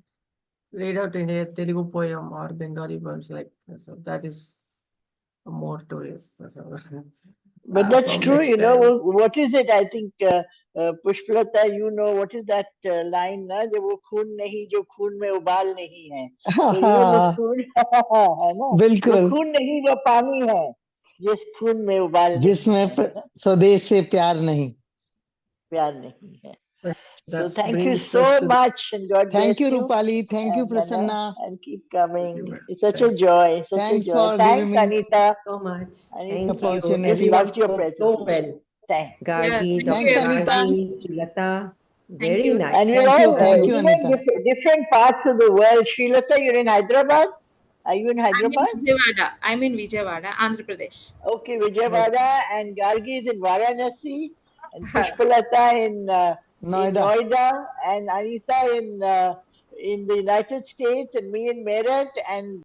read out in a Telugu poem or Bengali poems, like so. That is more to it. So, But that's from true, next you know. time. What is it? I think Pushplata, you know, what is that line? Na? जो वो खून नहीं जो खून में उबाल नहीं है. So you know this हाँ खून है ना? वो बिल्कुल खून नहीं वो पानी है जिस खून में उबाल नहीं जिसमें है ना? स्वदेश से प्यार नहीं प्यार नहीं है. So That thank you brings us so to the much and God bless thank you you. Rupali thank you And Prasanna and keep coming. document. It's such a joy, such a thanks joy. For giving Thanks, me Anita. So much. Anita, Thank you. just opportunity. Everyone loved your spoke so presentation. well. Thanks. Yeah, Gargi, thank Thanks, you, Dr. Anita. everyone. Gargi, SreeLatha. Thank Very you. nice. And we're all Thank you, even Anita. different parts of the world. SreeLatha, you're in Hyderabad? Are you in I'm in Hyderabad? Vijayawada. I'm in Vijayawada, Andhra Pradesh. Okay, Vijayawada, and Gargi is in Varanasi, and Pushpalata in Noida Noida, and Anita in the United States, and me in Meerut, and